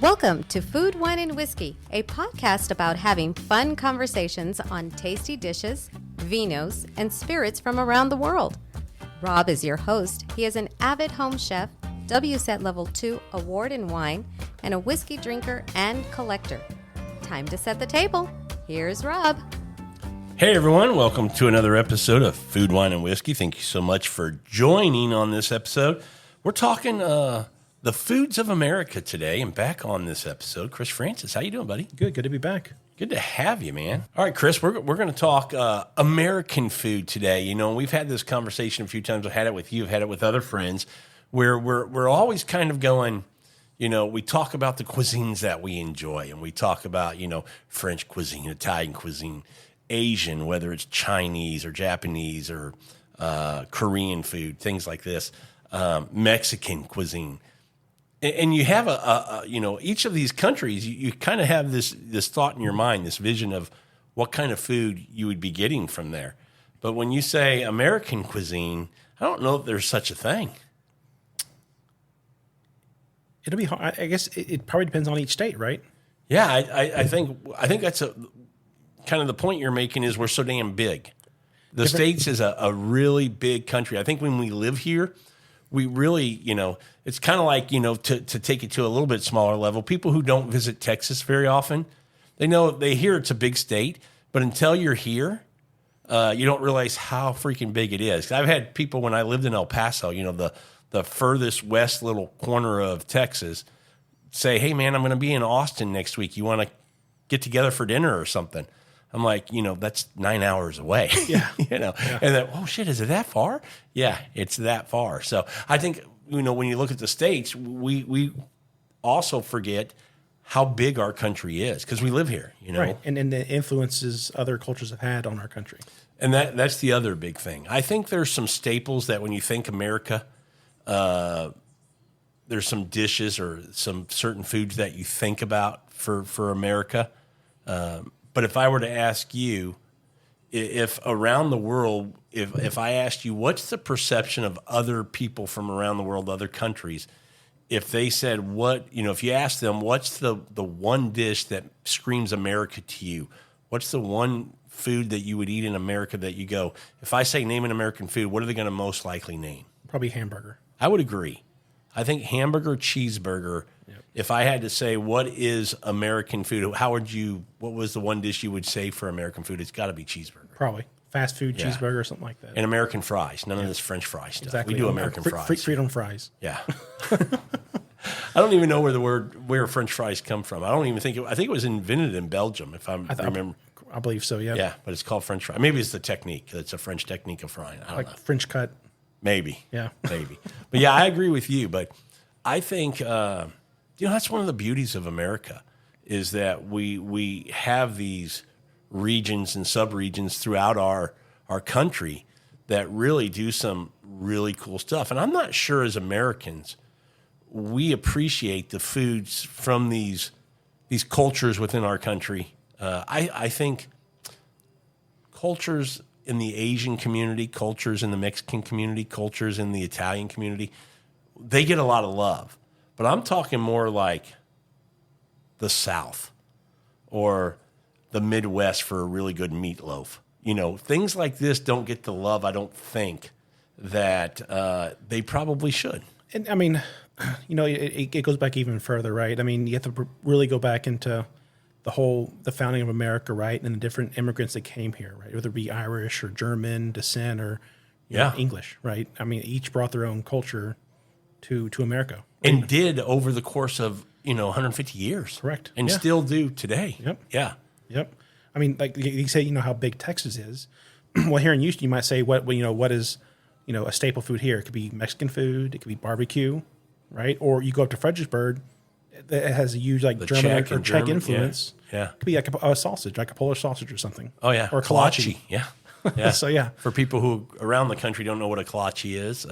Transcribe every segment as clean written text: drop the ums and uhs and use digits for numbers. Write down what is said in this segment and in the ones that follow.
Welcome to Food, Wine, and Whiskey, a podcast about having fun conversations on tasty dishes, vinos, and spirits from around the world. Rob is your host. He is an avid home chef, WSET Level 2 award in wine, and a whiskey drinker and collector. Time to set the table. Here's Rob. Hey everyone, welcome to another episode of Food, Wine, and Whiskey. Thank you so much for joining on this episode. We're talking the foods of America today, and back on this episode, Chris Francis. How you doing, buddy? Good to be back. Good to have you, man. All right, Chris, we're going to talk American food today. You know, we've had this conversation a few times. I've had it with you, I've had it with other friends, where we're always kind of going, you know, we talk about the cuisines that we enjoy, and we talk about, you know, French cuisine, Italian cuisine, Asian, whether it's Chinese or Japanese or Korean food, things like this, Mexican cuisine. And you have you know, each of these countries, you kind of have this thought in your mind, this vision of what kind of food you would be getting from there. But when you say American cuisine, I don't know if there's such a thing. It'll be hard. I guess it probably depends on each state, right? Yeah, I think that's kind of the point you're making is we're so damn big. The States is a really big country. I think when we live here, we really, you know, it's kind of like, you know, to take it to a little bit smaller level, people who don't visit Texas very often, they hear it's a big state, but until you're here, you don't realize how freaking big it is. I've had people when I lived in El Paso, you know, the furthest west little corner of Texas, say, hey, man, I'm going to be in Austin next week. You want to get together for dinner or something? I'm like, you know, that's 9 hours away. Yeah. You know, yeah. And then, oh shit, is it that far? Yeah, it's that far. So I think, you know, when you look at the States, we also forget how big our country is because we live here, you know. Right. And the influences other cultures have had on our country. And that's the other big thing. I think there's some staples that when you think America, there's some dishes or some certain foods that you think about for America. But if I were to ask you, if around the world, if I asked you, what's the perception of other people from around the world, other countries, if they said if you ask them, what's the one dish that screams America to you? What's the one food that you would eat in America that you go, if I say name an American food, what are they going to most likely name? Probably hamburger. I would agree. I think hamburger, cheeseburger. Yep. If I had to say what is American food, what was the one dish you would say for American food? It's got to be cheeseburger. Probably. Fast food, cheeseburger, or something like that. And American fries. None of this French fry stuff. Exactly. We do American fries. Freedom fries. Yeah. I don't even know where French fries come from. I think it was invented in Belgium, if I remember. I believe so, yeah. Yeah, but it's called French fry. Maybe it's the technique. It's a French technique of frying. I don't know. French cut. Maybe. Yeah. Maybe. But yeah, I agree with you. But I think, that's one of the beauties of America is that we have these regions and subregions throughout our country that really do some really cool stuff. And I'm not sure as Americans, we appreciate the foods from these cultures within our country. I think cultures in the Asian community, cultures in the Mexican community, cultures in the Italian community, they get a lot of love. But I'm talking more like the South or the Midwest for a really good meatloaf. You know, things like this don't get the love, I don't think, that they probably should. And I mean, you know, it goes back even further, right? I mean, you have to really go back into the founding of America, right? And the different immigrants that came here, right? Whether it be Irish or German descent or English, right? I mean, each brought their own culture to America. And did over the course of, 150 years. Correct. And still do today. Yep. Yeah. Yep. I mean, like you say, how big Texas is. Well, here in Houston, you might say what is, a staple food here. It could be Mexican food. It could be barbecue, right? Or you go up to Fredericksburg, it has a huge German or Czech influence. Yeah. It could be like a sausage, like a Polish sausage or something. Oh, yeah. Or a kolache. Yeah. Yeah. So, yeah. For people who around the country don't know what a kolache is,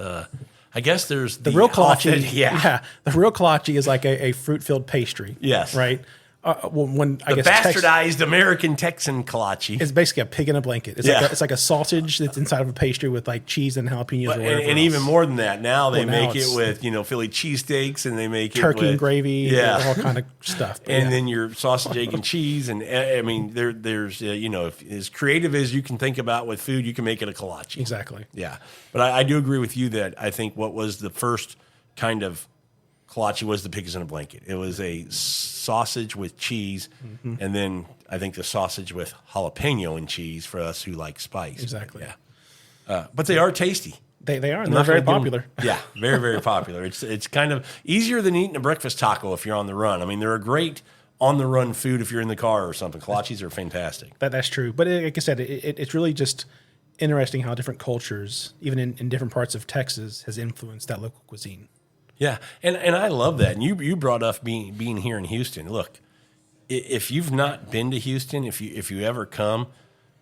I guess there's the real kolache. The real kolache is like a fruit-filled pastry. Yes. Right? I The guess bastardized American Texan kolache. it's basically a pig in a blanket. It's like a sausage that's inside of a pastry with like cheese and jalapenos or whatever. And even more than that, now they Well, now make it it's- with Philly cheesesteaks, and they make turkey it with and gravy, all kind of stuff. But and then your sausage, egg, and cheese. And I mean, there's as creative as you can think about with food, you can make it a kolache. exactly. Yeah, but I do agree with you that I think what was the first kind of kolache was the pigs in a blanket. It was a sausage with cheese, and then I think the sausage with jalapeno and cheese for us who like spice. Exactly. Yeah, but they are tasty. They are, and I'm they're not very gonna give them- popular. Yeah, very, very popular. It's kind of easier than eating a breakfast taco if you're on the run. I mean, they're a great on the run food if you're in the car or something. Kolaches are fantastic. That's true. But like I said, it's really just interesting how different cultures, even in different parts of Texas, has influenced that local cuisine. Yeah, and I love that. And you brought up being here in Houston. Look, if you've not been to Houston, if you ever come,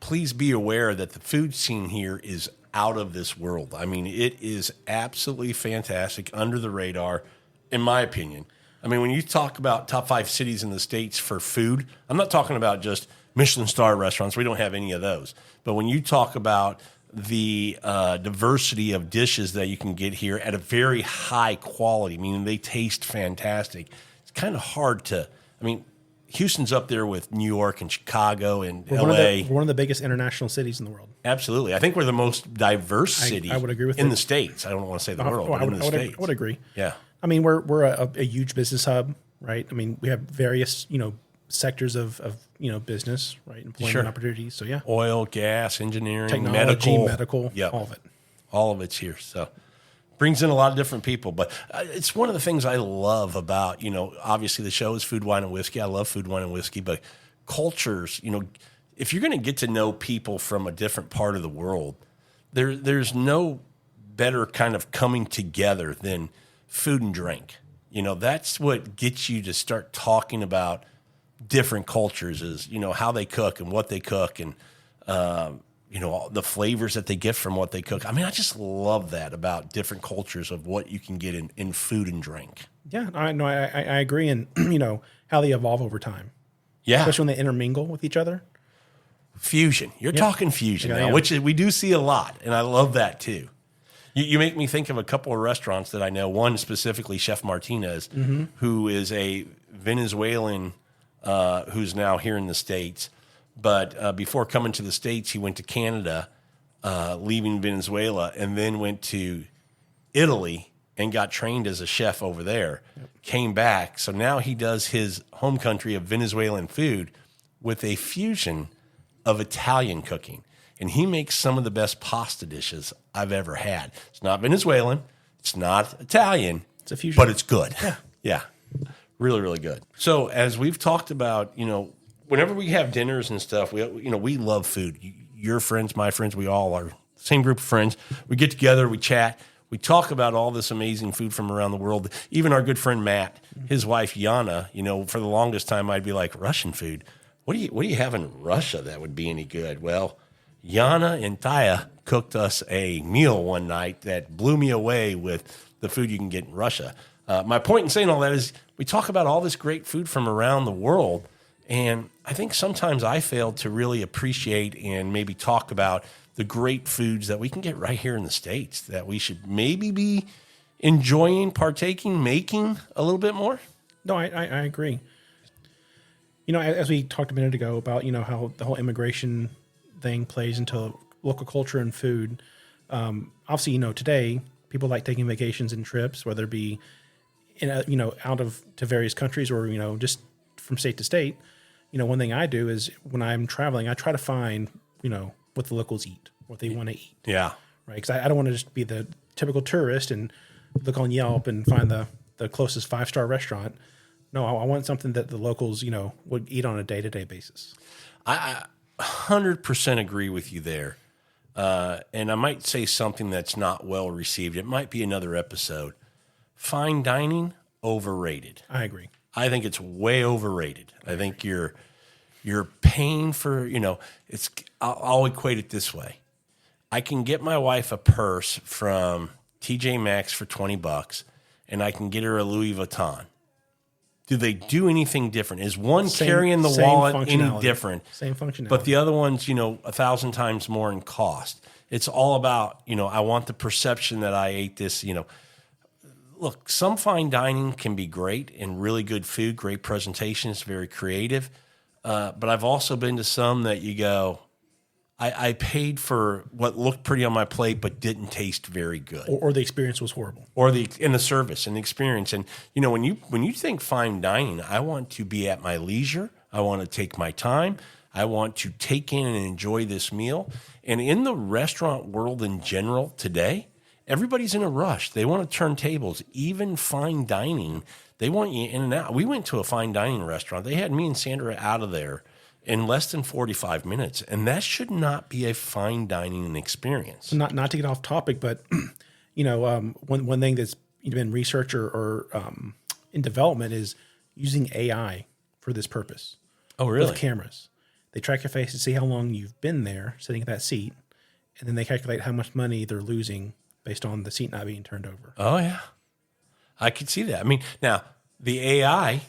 please be aware that the food scene here is out of this world. I mean, it is absolutely fantastic, under the radar, in my opinion. I mean, when you talk about top 5 cities in the States for food, I'm not talking about just Michelin star restaurants. We don't have any of those. But when you talk about the diversity of dishes that you can get here at a very high quality, meaning they taste fantastic, it's kind of hard to, I mean, Houston's up there with New York and Chicago and LA. We're one of the biggest international cities in the world. Absolutely. I think we're the most diverse city I would agree with in that. the States. I don't want to say the world, but in the States. I would agree. Yeah. I mean, we're a huge business hub, right? I mean, we have various, sectors of business, right? Employment Sure. opportunities. So yeah, Oil, gas, engineering, technology, medical. Yep. all of it. All of it's here. So brings in a lot of different people. But it's one of the things I love about, obviously the show is Food, Wine, and Whiskey. I love food, wine, and whiskey. But cultures, if you're going to get to know people from a different part of the world, there's no better kind of coming together than food and drink. That's what gets you to start talking about different cultures is, how they cook and what they cook and, all the flavors that they get from what they cook. I mean, I just love that about different cultures of what you can get in food and drink. Yeah, I agree. And, how they evolve over time, Yeah. especially when they intermingle with each other. Fusion. You're talking fusion Yeah, now, yeah. which we do see a lot. And I love that too. You make me think of a couple of restaurants that I know. One specifically, Chef Martinez, who is a Venezuelan who's now here in the States. But before coming to the States, he went to Canada, leaving Venezuela, and then went to Italy and got trained as a chef over there. Came back. So now he does his home country of Venezuelan food with a fusion of Italian cooking. And he makes some of the best pasta dishes I've ever had. It's not Venezuelan. It's not Italian. It's a fusion. But it's good. Yeah. Really, really good. So as we've talked about, whenever we have dinners and stuff, we love food. Your friends, my friends, we all are the same group of friends. We get together, we chat, we talk about all this amazing food from around the world. Even our good friend Matt, his wife Yana, for the longest time I'd be like, Russian food. What do you have in Russia that would be any good? Well, Yana and Taya cooked us a meal one night that blew me away with the food you can get in Russia. My point in saying all that is we talk about all this great food from around the world, and I think sometimes I fail to really appreciate and maybe talk about the great foods that we can get right here in the States that we should maybe be enjoying, partaking, making a little bit more. No, I agree. As we talked a minute ago about, how the whole immigration thing plays into local culture and food. Obviously, today people like taking vacations and trips, whether it be, out to various countries or, just from state to state. One thing I do is when I'm traveling, I try to find, what the locals eat, what they want to eat. Yeah. Right. Because I don't want to just be the typical tourist and look on Yelp and find the closest 5-star restaurant. No, I want something that the locals, would eat on a day-to-day basis. I 100% agree with you there. And I might say something that's not well received. It might be another episode. Fine dining, overrated. I agree. I think it's way overrated. I think you're paying for, I'll equate it this way. I can get my wife a purse from TJ Maxx for $20 and I can get her a Louis Vuitton. Do they do anything different? Is one Same- carrying the same wallet any functionality. different? Same functionality. But the other one's, 1,000 times more in cost. It's all about, I want the perception that I ate this, Look, some fine dining can be great and really good food, great presentation. It's very creative. But I've also been to some that you go, I paid for what looked pretty on my plate, but didn't taste very good. or the experience was horrible. Or the service and the experience. And, when you think fine dining, I want to be at my leisure. I want to take my time. I want to take in and enjoy this meal. And in the restaurant world in general today, everybody's in a rush. They want to turn tables. Even fine dining, they want you in and out. We went to a fine dining restaurant. They had me and Sandra out of there in less than 45 minutes. And that should not be a fine dining experience. Not to get off topic, but one thing that's been researched or in development is using AI for this purpose. Oh, really? With cameras. They track your face to see how long you've been there sitting at that seat, and then they calculate how much money they're losing based on the seat not being turned over. Oh, yeah. I could see that. I mean, now, the AI,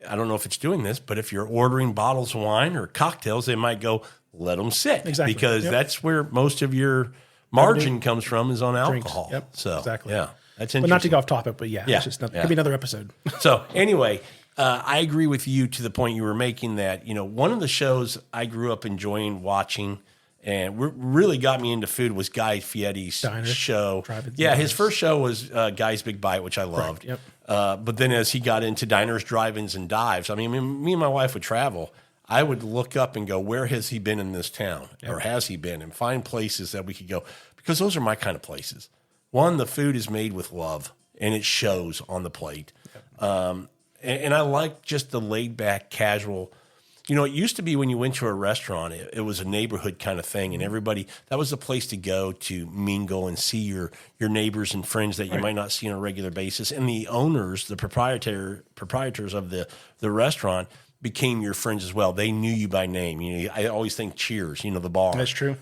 I don't know if it's doing this, but if you're ordering bottles of wine or cocktails, they might go, let them sit. Exactly. Because that's where most of your margin comes from is on alcohol. Drinks. Yep. So, exactly. yeah, that's interesting. But not to go off topic, but yeah. It's just could be another episode. So anyway, I agree with you to the point you were making that, one of the shows I grew up enjoying watching and really got me into food was Guy Fieri's show. His first show was Guy's Big Bite, which I loved. Yep. But then as he got into diners, drive-ins, and dives, I mean, me and my wife would travel. I would look up and go, where has he been in this town? Yep. Or has he been? And find places that we could go. Because those are my kind of places. One, the food is made with love, and it shows on the plate. Yep. And I like just the laid-back, casual. It used to be when you went to a restaurant, it was a neighborhood kind of thing, and everybody, that was the place to go to mingle and see your neighbors and friends that you might not see on a regular basis. And the owners, the proprietors of the restaurant became your friends as well. They knew you by name. I always think Cheers, the bar. That's true.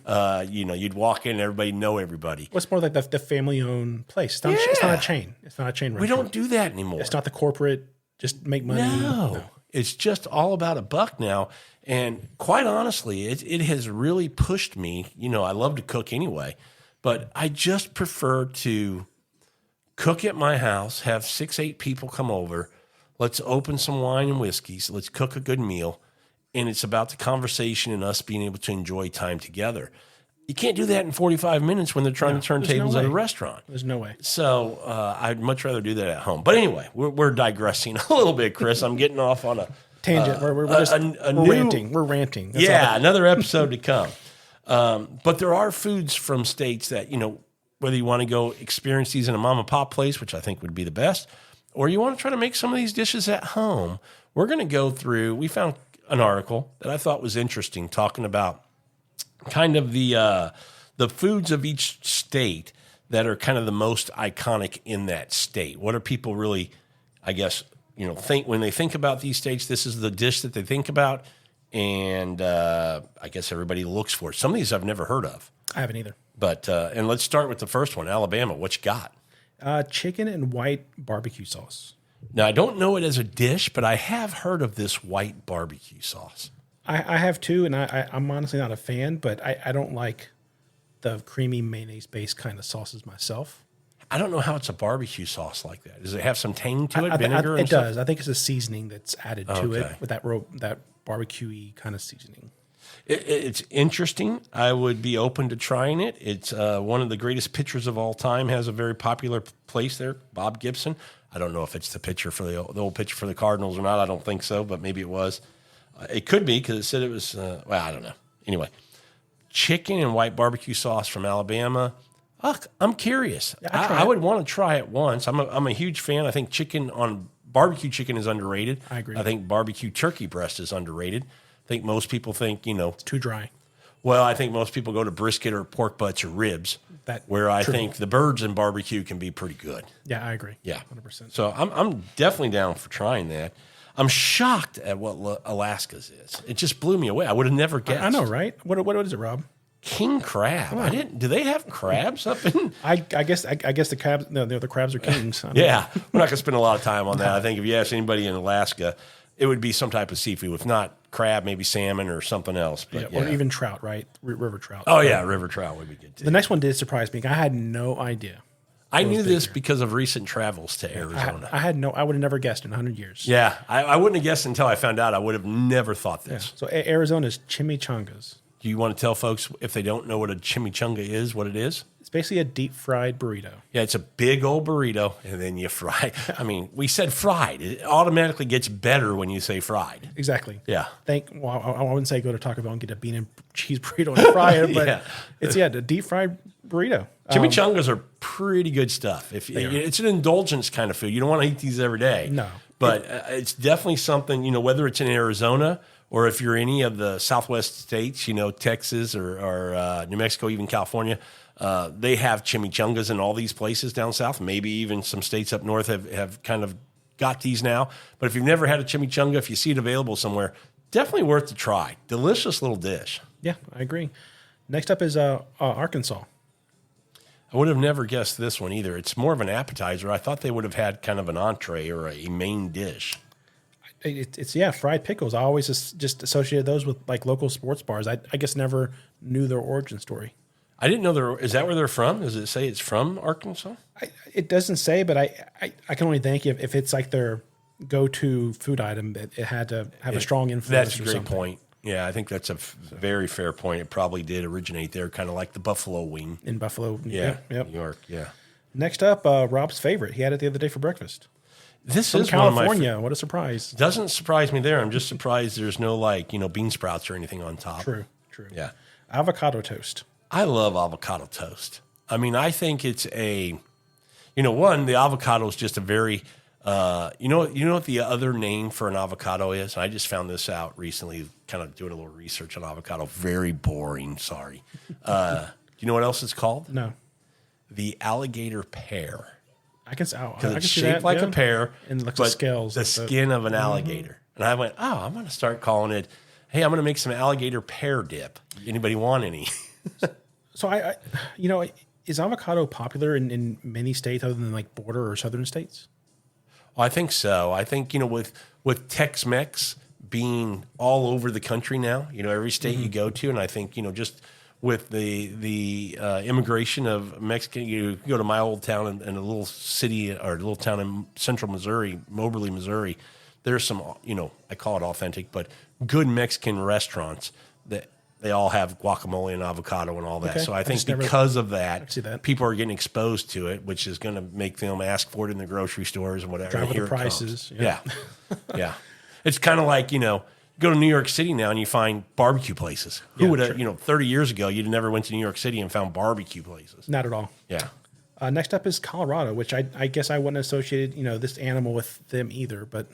You'd walk in and everybody know everybody. Well, it's more like the family-owned place. It's not a chain. It's not a chain restaurant. We don't do that anymore. It's not the corporate, just make money. No. It's just all about a buck now. And quite honestly, it has really pushed me. I love to cook anyway, but I just prefer to cook at my house, have 6-8 people come over. Let's open some wine and whiskeys. Let's cook a good meal. And it's about the conversation and us being able to enjoy time together. You can't do that in 45 minutes when they're trying to turn tables at a restaurant. There's no way. So I'd much rather do that at home. But anyway, we're digressing a little bit, Chris. I'm getting off on a tangent. We're ranting. We're ranting. That's another episode to come. But there are foods from states that, whether you want to go experience these in a mom and pop place, which I think would be the best, or you want to try to make some of these dishes at home, we're going to go through. We found an article that I thought was interesting talking about kind of the foods of each state that are kind of the most iconic in that state. What are people really, I guess, think when they think about these states, this is the dish that they think about, and I guess everybody looks for it. Some of these I've never heard of. I haven't either. But and let's start with the first one, Alabama. What you got? Chicken and white barbecue sauce. Now, I don't know it as a dish, but I have heard of this white barbecue sauce. I have too, and I'm honestly not a fan, but I don't like the creamy mayonnaise-based kind of sauces myself. I don't know how it's a barbecue sauce like that. Does it have some tang to it, vinegar? It does. I think it's a seasoning that's added to it with that barbecue-y kind of seasoning. It's interesting. I would be open to trying it. It's one of the greatest pitchers of all time. Has a very popular place there, Bob Gibson. I don't know if it's the pitcher for the old pitcher for the Cardinals or not. I don't think so, but maybe it was. It could be because it said it was. Well, I don't know. Anyway, chicken and white barbecue sauce from Alabama. I'm curious. Yeah, I would want to try it once. I'm a huge fan. I think barbecue chicken is underrated. I agree. I think barbecue turkey breast is underrated. I think most people think, it's too dry. Well, I think most people go to brisket or pork butts or ribs, where I think the birds and barbecue can be pretty good. Yeah, I agree. Yeah, 100%. So I'm definitely down for trying that. I'm shocked at what Alaska's is. It just blew me away. I would have never guessed. I know, right? What is it, Rob? King crab. I didn't. Do they have crabs up in? I guess the crabs. No, the crabs are kings. Yeah, we're not going to spend a lot of time on that. I think if you ask anybody in Alaska, it would be some type of seafood. If not crab, maybe salmon or something else. But or even trout, right? River trout. Oh yeah, river trout would be good too. The next one did surprise me. I had no idea. I knew this because of recent travels to Arizona. I would have never guessed in 100 years. Yeah, I wouldn't have guessed until I found out. I would have never thought this. So Arizona's chimichangas. Do you want to tell folks, if they don't know what a chimichanga is, what it is? It's basically a deep fried burrito. Yeah, it's a big old burrito, and then you fry. I mean, we said fried. It automatically gets better when you say fried. Exactly. Yeah. I wouldn't say go to Taco Bell and get a bean and cheese burrito and fry it, but it's the deep fried burrito. Chimichangas are pretty good stuff. It's an indulgence kind of food. You don't want to eat these every day. No. But it's definitely something, whether it's in Arizona or if you're any of the Southwest states, Texas or New Mexico, even California, they have chimichangas in all these places down south. Maybe even some states up north have kind of got these now. But if you've never had a chimichanga, if you see it available somewhere, definitely worth the try. Delicious little dish. Yeah, I agree. Next up is Arkansas. I would have never guessed this one either. It's more of an appetizer. I thought they would have had kind of an entree or a main dish. It's fried pickles. I always just associated those with like local sports bars. I guess never knew their origin story. I didn't know is that where they're from? Does it say it's from Arkansas? It doesn't say, but I can only think if it's like their go-to food item, it had to have a strong influence. That's a great point. Yeah, I think that's a very fair point. It probably did originate there, kind of like the buffalo wing. In Buffalo, New Yep. York, yeah. Next up, Rob's favorite. He had it the other day for breakfast. This From is California. What a surprise. Doesn't surprise me there. I'm just surprised there's no bean sprouts or anything on top. True. Yeah. Avocado toast. I love avocado toast. I mean, I think it's the avocado is just a very, you know what the other name for an avocado is? And I just found this out recently, kind of doing a little research on avocado. Very boring, sorry. Do you know what else it's called? No. The alligator pear. I can see it's shaped like a pear, and it looks but like scales. The skin of an alligator. And I went, I'm going to start calling it, hey, I'm going to make some alligator pear dip. Anybody want any? So is avocado popular in many states other than like border or southern states? Well, I think so. I think, with Tex-Mex being all over the country now, every state you go to, and I think, just with the immigration of Mexican, you go to my old town in a little city or a little town in central Missouri, Moberly, Missouri, there's some, I call it authentic, but good Mexican restaurants that they all have guacamole and avocado and all that. Okay. So I think because of that, people are getting exposed to it, which is going to make them ask for it in the grocery stores and whatever. Drive with the prices. Yeah. Yeah. It's kind of like, go to New York City now and you find barbecue places. Who would have, 30 years ago, you'd never went to New York City and found barbecue places. Not at all. Yeah. Next up is Colorado, which I guess I wouldn't associate, this animal with them either, but...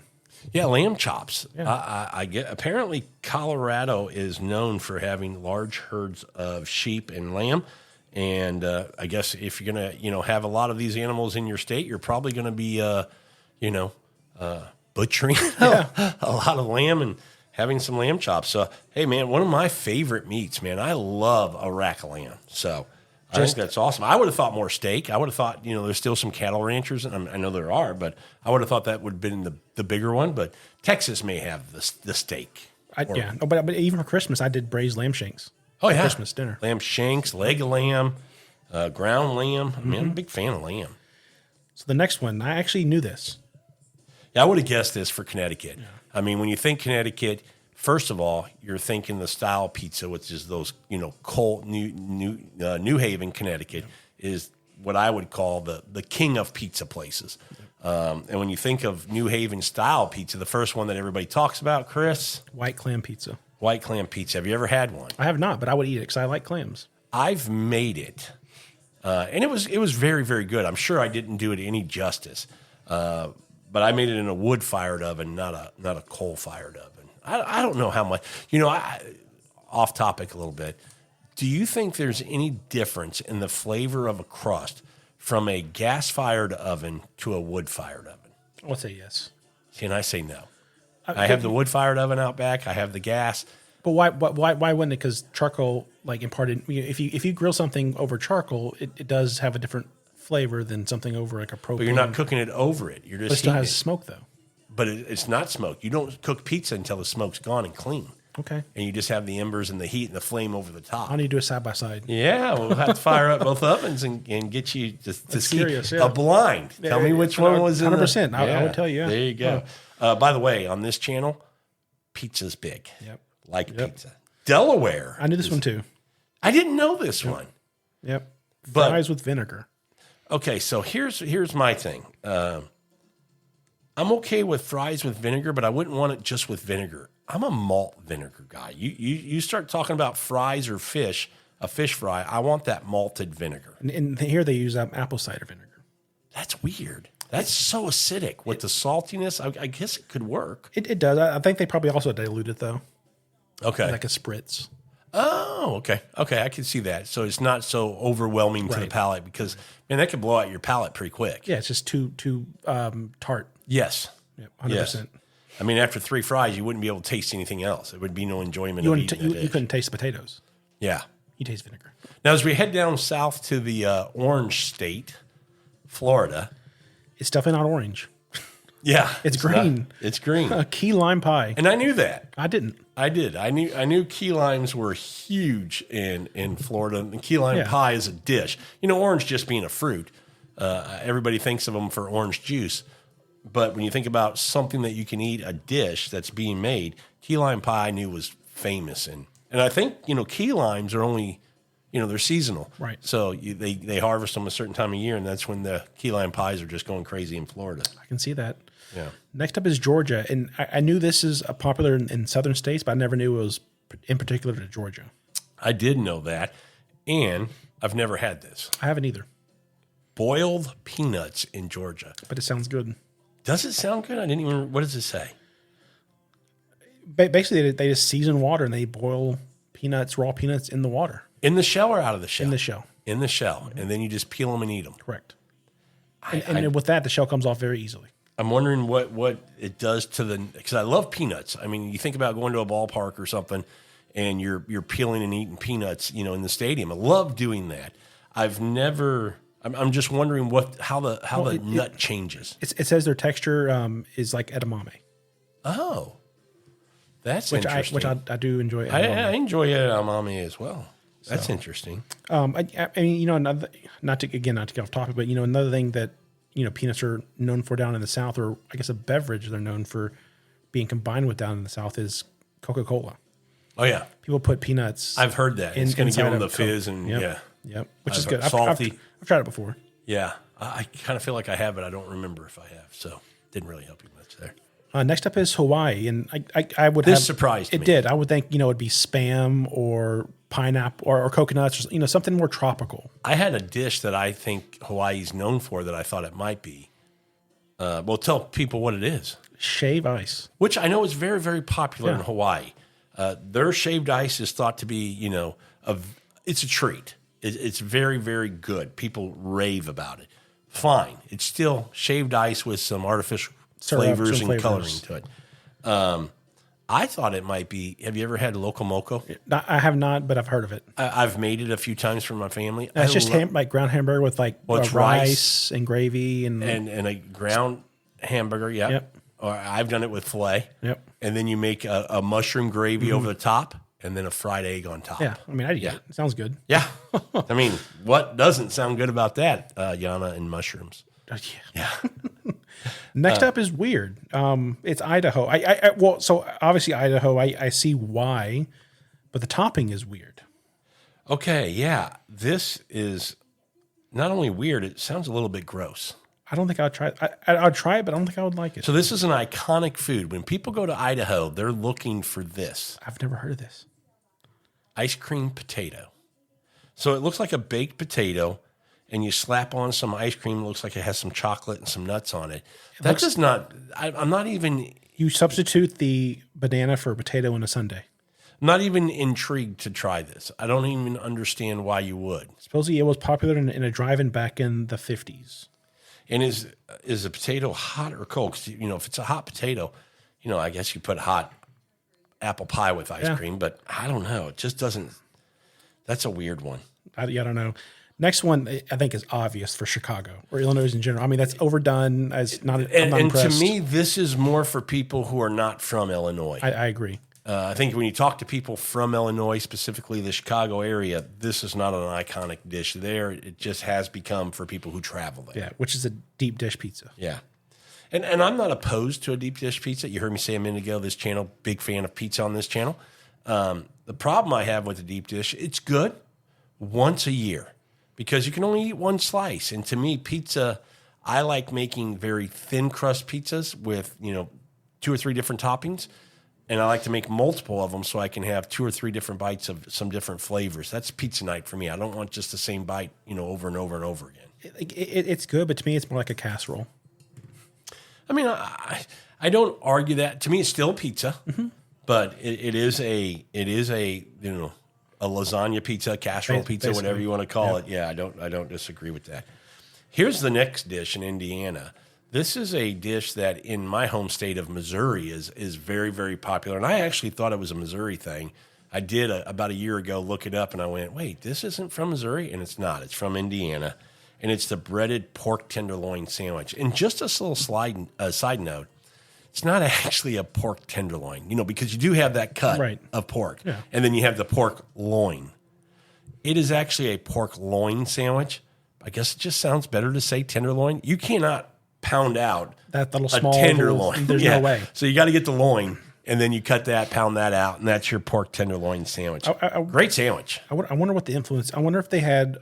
Yeah, lamb chops. Yeah. I get. Apparently, Colorado is known for having large herds of sheep and lamb, and I guess if you're gonna, have a lot of these animals in your state, you're probably going to be, butchering a lot of lamb and having some lamb chops. So, hey, man, one of my favorite meats, man. I love a rack of lamb. So. I think that's awesome. I would have thought more steak. I would have thought, there's still some cattle ranchers, and I know there are, but I would have thought that would have been the bigger one. But Texas may have the steak. But even for Christmas, I did braised lamb shanks. Oh, yeah. Christmas dinner. Lamb shanks, leg of lamb, ground lamb. I mean, I'm a big fan of lamb. So the next one, I actually knew this. Yeah, I would have guessed this for Connecticut. Yeah. I mean, when you think Connecticut, first of all, you're thinking the style pizza, which is those, New Haven, Connecticut, is what I would call the king of pizza places. And when you think of New Haven style pizza, the first one that everybody talks about, Chris? White clam pizza. White clam pizza. Have you ever had one? I have not, but I would eat it because I like clams. I've made it, and it was very, very good. I'm sure I didn't do it any justice, but I made it in a wood-fired oven, not a coal-fired oven. I don't know how much, off topic a little bit. Do you think there's any difference in the flavor of a crust from a gas-fired oven to a wood-fired oven? I'll say yes. See, and I say no. I have the wood-fired oven out back. I have the gas. But why wouldn't it? Because charcoal, like imparted, if you grill something over charcoal, it does have a different flavor than something over like a propane. But you're not cooking it over it. You're just But it still heating has it. smoke though. But it's not smoke. You don't cook pizza until the smoke's gone and clean. Okay. And you just have the embers and the heat and the flame over the top. I need to do a side by side. Yeah, we'll have to fire up both ovens and get you to see curious, yeah. a blind. Tell me which one was in 100%. the... I would tell you. Yeah. There you go. By the way, on this channel, pizza's big. Yep. Like pizza. Delaware. I knew this one too. I didn't know this one. Yep. But- Fries with vinegar. Okay, so here's my thing. I'm okay with fries with vinegar, but I wouldn't want it just with vinegar. I'm a malt vinegar guy. You start talking about fries or fish, a fish fry, I want that malted vinegar. And here they use apple cider vinegar. That's weird. That's so acidic with the saltiness. I guess it could work. It does. I think they probably also dilute it though, Okay. like a spritz. Oh, okay. Okay, I can see that. So it's not so overwhelming to the Right. palate because, man, that could blow out your palate pretty quick. Yeah, it's just too tart. Yes. Yep, Yes. 100%. I mean, after 3 fries, you wouldn't be able to taste anything else. There would be no enjoyment You of wouldn't. eating the You dish. couldn't taste the potatoes. Yeah. You taste vinegar. Now, as we head down south to the Orange State, Florida. It's definitely not orange. Yeah. It's green. It's green. A key lime pie. And I knew that. I didn't. I did. I knew key limes were huge in Florida. And key lime pie is a dish. You know, orange just being a fruit. Everybody thinks of them for orange juice. But when you think about something that you can eat, a dish that's being made, key lime pie I knew was famous. And I think, you know, key limes are only, you know, they're seasonal. Right. So they harvest them a certain time of year, and that's when the key lime pies are just going crazy in Florida. I can see that. Yeah. Next up is Georgia, and I knew this is popular in southern states, but I never knew it was in particular to Georgia. I did know that, and I've never had this. I haven't either, Boiled peanuts in Georgia. but it sounds good. Does it sound good? I didn't even. What does it say? Basically, they just season water and they boil peanuts, raw peanuts in the water, In the shell or out of the shell? in the shell. In the shell, and then you just peel them and eat them. Correct. And with that, the shell comes off very easily. I'm wondering what it does to the, because I love peanuts. I mean, you think about going to a ballpark or something, and you're peeling and eating peanuts, you know, in the stadium. I love doing that. I've never. I'm just wondering how the nut changes. It says their texture is like edamame, Oh, that's which interesting. I do enjoy. I Edamame. enjoy edamame as well. That's interesting. I mean, you know, not to get off topic, but you know, another thing that you know peanuts are known for down in the South, or I guess a beverage they're known for being combined with down in the South is Coca-Cola. Oh yeah, People put peanuts. I've heard that. It's going to give inside them the of Coke. fizz and Yep. Which is I've good. heard salty. I've tried it before. Yeah, I kind of feel like I have, but I don't remember if I have. So didn't really help you much there. Next up is Hawaii, and I would This have, surprised it me. did. I would think you know it'd be Spam or pineapple or coconuts, or you know something more tropical. I had a dish that I think Hawaii's known for that I thought it might be. Well, tell people what it is. Shave ice. Which I know is very, very popular in Hawaii. Their shaved ice is thought to be, you know, it's a treat. It's very, very good. People rave about it. Fine. It's still shaved ice with some artificial flavors and coloring to it. I thought it might be. Have you ever had loco moco? I have not, but I've heard of it. I've made it a few times for my family. It's just like ground hamburger with like it's rice and gravy and a ground hamburger. Yep. Or I've done it with filet. Yep. And then you make a mushroom gravy over the top, and then a fried egg on top. yeah. I mean, I eat it. It sounds good. Yeah. I mean, what doesn't sound good about that, Yana and mushrooms? Yeah. Yeah. Next up is weird. It's Idaho. Well, so obviously Idaho. I see why, but the topping is weird. Okay. Yeah. This is not only weird, it sounds a little bit gross. I don't think I'd try it. I'd try it, but I don't think I would like it. So this is an iconic food. When people go to Idaho, they're looking for this I've never heard of this. ice cream potato. So it looks like a baked potato, and you slap on some ice cream. It looks like it has some chocolate and some nuts on it. That does not. I'm not even. You substitute the banana for a potato in a sundae. Not even intrigued to try this. I don't even understand why you would. Supposedly it was popular in a drive-in back in the 50s. And is the potato hot or cold? 'Cause, you know, if it's a hot potato, you know, I guess you put hot apple pie with ice cream, but I don't know. It just doesn't. That's a weird one. I don't know. Next one, I think, is obvious for Chicago or Illinois in general. I mean, that's overdone. As not, I'm not And to impressed. me, this is more for people who are not from Illinois. I agree. I think when you talk to people from Illinois, specifically the Chicago area, this is not an iconic dish there. It just has become for people who travel there. Yeah, which is a deep dish pizza. Yeah. And I'm not opposed to a deep dish pizza. You heard me say a minute ago, this channel, big fan of pizza on this channel. The problem I have with the deep dish, it's good once a year because you can only eat one slice. And to me, pizza, I like making very thin crust pizzas with, 2 or 3 different toppings. And I like to make multiple of them so I can have 2 or 3 different bites of some different flavors. That's pizza night for me. I don't want just the same bite, over and over and over again. It's good, but to me, it's more like a casserole. I mean, I don't argue that. To me, it's still pizza, but it is a lasagna pizza, casserole pizza, Basically. whatever you want to call it. Yeah, I don't disagree with that. Here's the next dish in Indiana. This is a dish that in my home state of Missouri is very, very popular. And I actually thought it was a Missouri thing. I did about a year ago look it up, and I went, wait, this isn't from Missouri? And it's not. It's from Indiana. And it's the breaded pork tenderloin sandwich. And just a little side note, it's not actually a pork tenderloin, because you do have that cut of pork. Yeah. And then you have the pork loin. It is actually a pork loin sandwich. I guess it just sounds better to say tenderloin. You cannot pound out That little small tenderloin. There's no way. So you got to get the loin, and then you cut that, pound that out, and that's your pork tenderloin sandwich. Great sandwich. I wonder what the influence. I wonder if they had.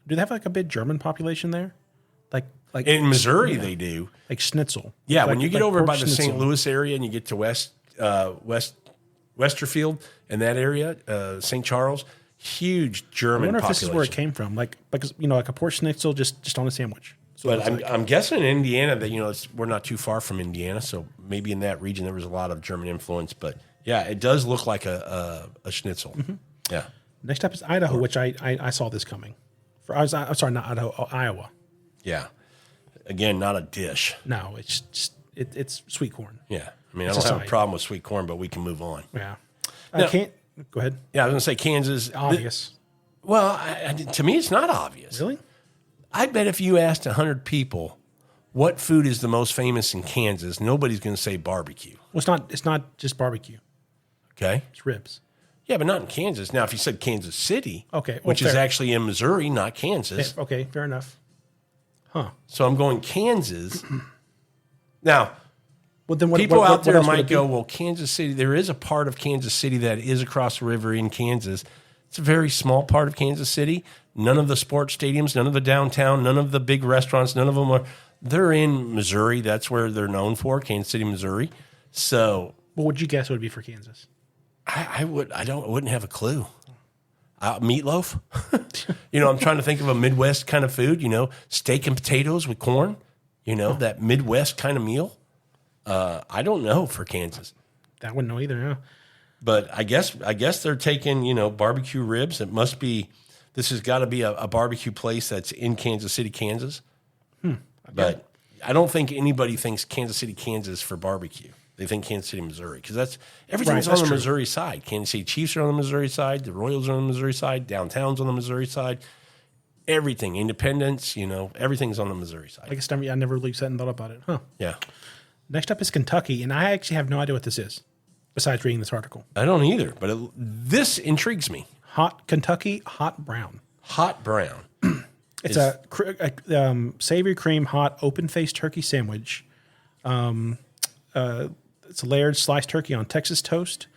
Do they have like a big German population there? Like In Missouri, they do. like schnitzel. Yeah, Like- when you get like over pork by the St. schnitzel. Louis area and you get to Westerfield and that area, St. Charles, huge I German wonder if population. this is where it came from. Because like a pork schnitzel just on a sandwich. So But it's I'm guessing in Indiana that, we're not too far from Indiana, so maybe in that region there was a lot of German influence. But yeah, it does look like a schnitzel. Mm-hmm. Yeah. Next up is Idaho, which I saw this coming. I'm sorry, not Idaho, Iowa. Yeah. Again, not a dish. No, it's just it's sweet corn. Yeah. I mean, I It's don't a have a side. problem with sweet corn, but we can move on. Yeah, Now- I can't. Go ahead. Yeah, I was going to say Kansas. Obvious. Well, to me, it's not obvious. Really? I bet if you asked 100 people what food is the most famous in Kansas, nobody's going to say barbecue. Well, it's not just barbecue. Okay? It's ribs. Yeah, but not in Kansas. Now, if you said Kansas City, Okay, well, which is fair. actually in Missouri, not Kansas. Okay, fair enough. So I'm going Kansas. Now, Well, then what? people what out there else would might it be? go, well, Kansas City, there is a part of Kansas City that is across the river in Kansas. It's a very small part of Kansas City. None of the sports stadiums, none of the downtown, none of the big restaurants, none of them are. They're in Missouri. That's where they're known for, Kansas City, Missouri. So What would you guess it would be for Kansas? I wouldn't have a clue. Meatloaf. I'm trying to think of a Midwest kind of food. Steak and potatoes with corn. That Midwest kind of meal. I don't know for Kansas, I wouldn't know either. Yeah. but I guess they're taking barbecue ribs. It must be. This has got to be a barbecue place that's in Kansas City, Kansas. But I don't think anybody thinks Kansas City, Kansas for barbecue. They think Kansas City, Missouri, because everything's on the true. Missouri side. Kansas City Chiefs are on the Missouri side. The Royals are on the Missouri side. Downtown's on the Missouri side. Everything, Independence, everything's on the Missouri side. I guess I never really sat and thought about it. Huh. Yeah, Next up is Kentucky, and I actually have no idea what this is, besides reading this article. I don't either, but this intrigues me. Kentucky hot brown. Hot brown. It's a savory cream hot open faced turkey sandwich. It's a layered sliced turkey on Texas toast,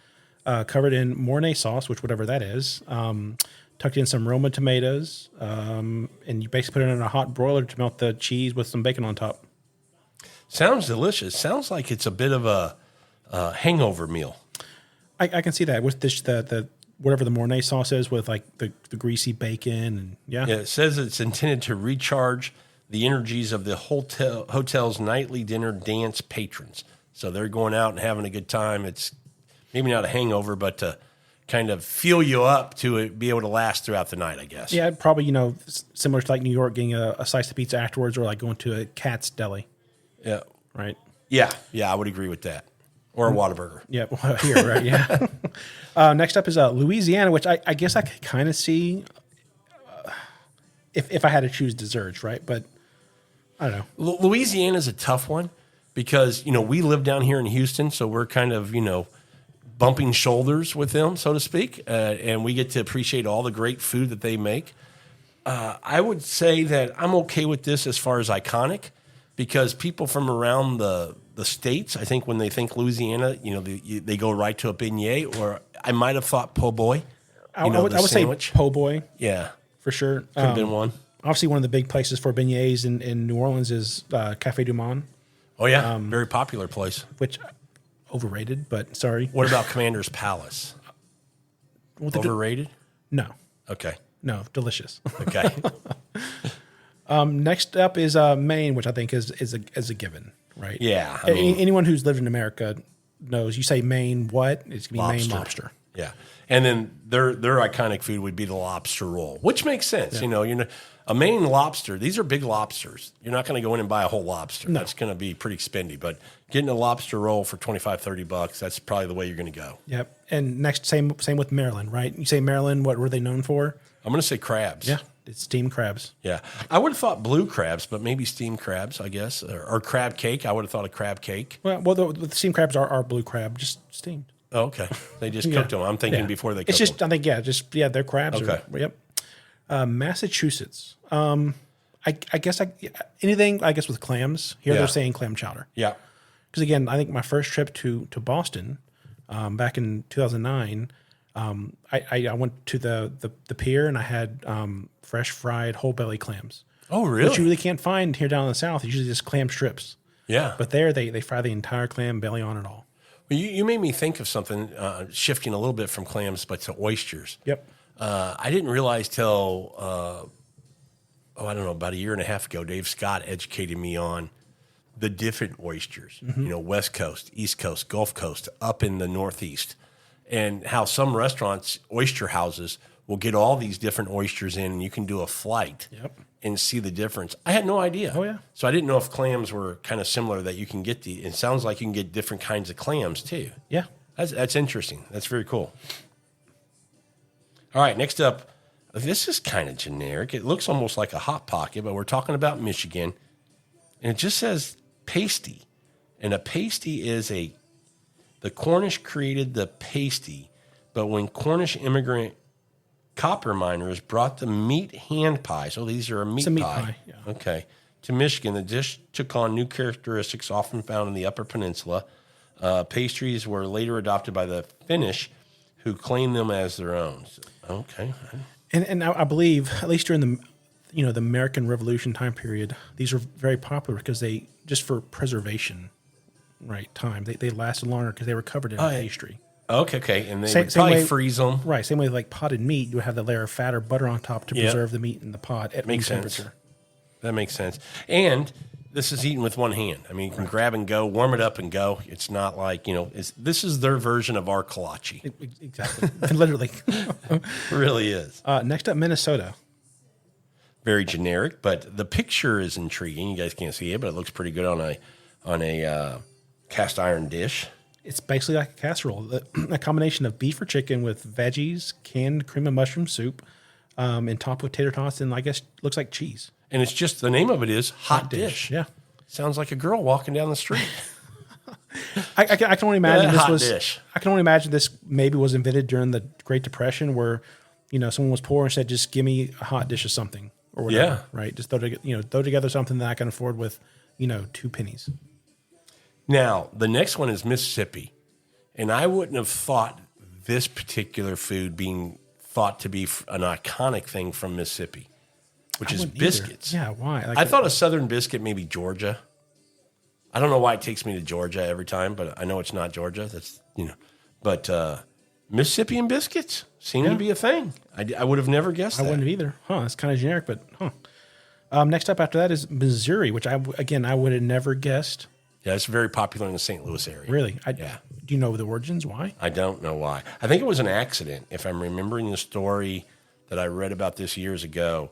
covered in Mornay sauce, whatever that is. Tucked in some Roma tomatoes, and you basically put it in a hot broiler to melt the cheese with some bacon on top. Sounds delicious. Sounds like it's a bit of a hangover meal. I can see that with the whatever the Mornay sauce is, with like the greasy bacon and Yeah, it says it's intended to recharge the energies of the hotel's nightly dinner dance patrons. So they're going out and having a good time. It's maybe not a hangover, but to kind of fuel you up to be able to last throughout the night, I guess. Yeah, probably, similar to like New York getting a slice of pizza afterwards, or like going to a Cat's Deli, Yeah. right? Yeah, I would agree with that. Or a Whataburger. Yeah, well, here, right? Yeah. Next up is Louisiana, which I guess I could kind of see if I had to choose desserts, right? But I don't know. Louisiana is a tough one because, we live down here in Houston, so we're kind of, bumping shoulders with them, so to speak, and we get to appreciate all the great food that they make. I would say that I'm okay with this as far as iconic because people from around the states, I think when they think Louisiana, they go right to a beignet, or I might have thought po' boy. I would say po' boy. Yeah. For sure. Could have been one. Obviously, one of the big places for beignets in New Orleans is Café du Monde. Oh, yeah. Very popular place. Which, overrated, but sorry. What about Commander's Palace? Overrated? No. Okay. No, delicious. Okay. Next up is Maine, which I think is a given, right? Yeah. Anyone who's lived in America knows. You say Maine, what? It's gonna be Maine lobster. Yeah, and then their iconic food would be the lobster roll, which makes sense. Yeah. A Maine lobster. These are big lobsters. You're not going to go in and buy a whole lobster. No. That's going to be pretty expensive. But getting a lobster roll for $25-$30, that's probably the way you're going to go. Yep. And next, same with Maryland, right? You say Maryland. What were they known for? I'm going to say crabs. Yeah, it's steamed crabs. Yeah, I would have thought blue crabs, but maybe steamed crabs, I guess, or crab cake. I would have thought of crab cake. Well, the steamed crabs are blue crab, just steamed. Oh, okay. They just cooked them. I'm thinking before they cooked them. I think, they're crabs. Okay. Yep. Massachusetts. I guess anything, I guess, with clams. Here they're saying clam chowder. Yeah. Because, again, I think my first trip to Boston back in 2009, I went to the pier and I had fresh fried whole belly clams. Oh, really? Which you really can't find here down in the South. It's usually just clam strips. Yeah. But there they fry the entire clam belly on it all. Well, you made me think of something, shifting a little bit from clams, but to oysters. Yep. I didn't realize till, I don't know, about a year and a half ago, Dave Scott educated me on the different oysters, West Coast, East Coast, Gulf Coast, up in the Northeast, and how some restaurants, oyster houses, will get all these different oysters in, and you can do a flight and see the difference. I had no idea. Oh, yeah. So I didn't know if clams were kind of similar, that you can get it sounds like you can get different kinds of clams, too. Yeah. That's interesting. That's very cool. All right, next up, this is kind of generic. It looks almost like a Hot Pocket, but we're talking about Michigan. And it just says pasty. And a pasty is the Cornish created the pasty, but when Cornish immigrant copper miners brought the meat hand pie, so these are a meat pie. Yeah. Okay. To Michigan, the dish took on new characteristics often found in the Upper Peninsula. Pastries were later adopted by the Finnish, who claimed them as their own. Okay. And I believe, at least during the American Revolution time period, these were very popular because they, just for preservation, right, time, they lasted longer because they were covered in pastry. Okay. And they would probably freeze them. Right, same way like potted meat, you would have the layer of fat or butter on top to preserve the meat in the pot at room temperature. That makes sense. And this is eaten with one hand. I mean, you can grab and go, warm it up and go. It's not like, this is their version of our kolache. Exactly. Literally. It really is. Next up, Minnesota. Very generic, but the picture is intriguing. You guys can't see it, but it looks pretty good on a cast iron dish. It's basically like a casserole, a combination of beef or chicken with veggies, canned cream and mushroom soup, and topped with tater tots, and I guess looks like cheese. And it's just, the name of it is Hot Dish. Yeah. Sounds like a girl walking down the street. I can only imagine dish. I can only imagine this maybe was invented during the Great Depression, where someone was poor and said, "Just give me a hot dish of something or whatever." Yeah. Right. Just throw together something that I can afford with 2 pennies. Now the next one is Mississippi, and I wouldn't have thought this particular food being thought to be an iconic thing from Mississippi, which is biscuits. Either. Yeah. Why? I thought a Southern biscuit, maybe Georgia. I don't know why it takes me to Georgia every time, but I know it's not Georgia. That's, but Mississippian biscuits seem to be a thing. I would have never guessed that. I wouldn't have either. It's kind of generic, but next up after that is Missouri, which I would have never guessed. Yeah, it's very popular in the St. Louis area. Really? Yeah. Do you know the origins? Why? I don't know why. I think it was an accident. If I'm remembering the story that I read about this years ago,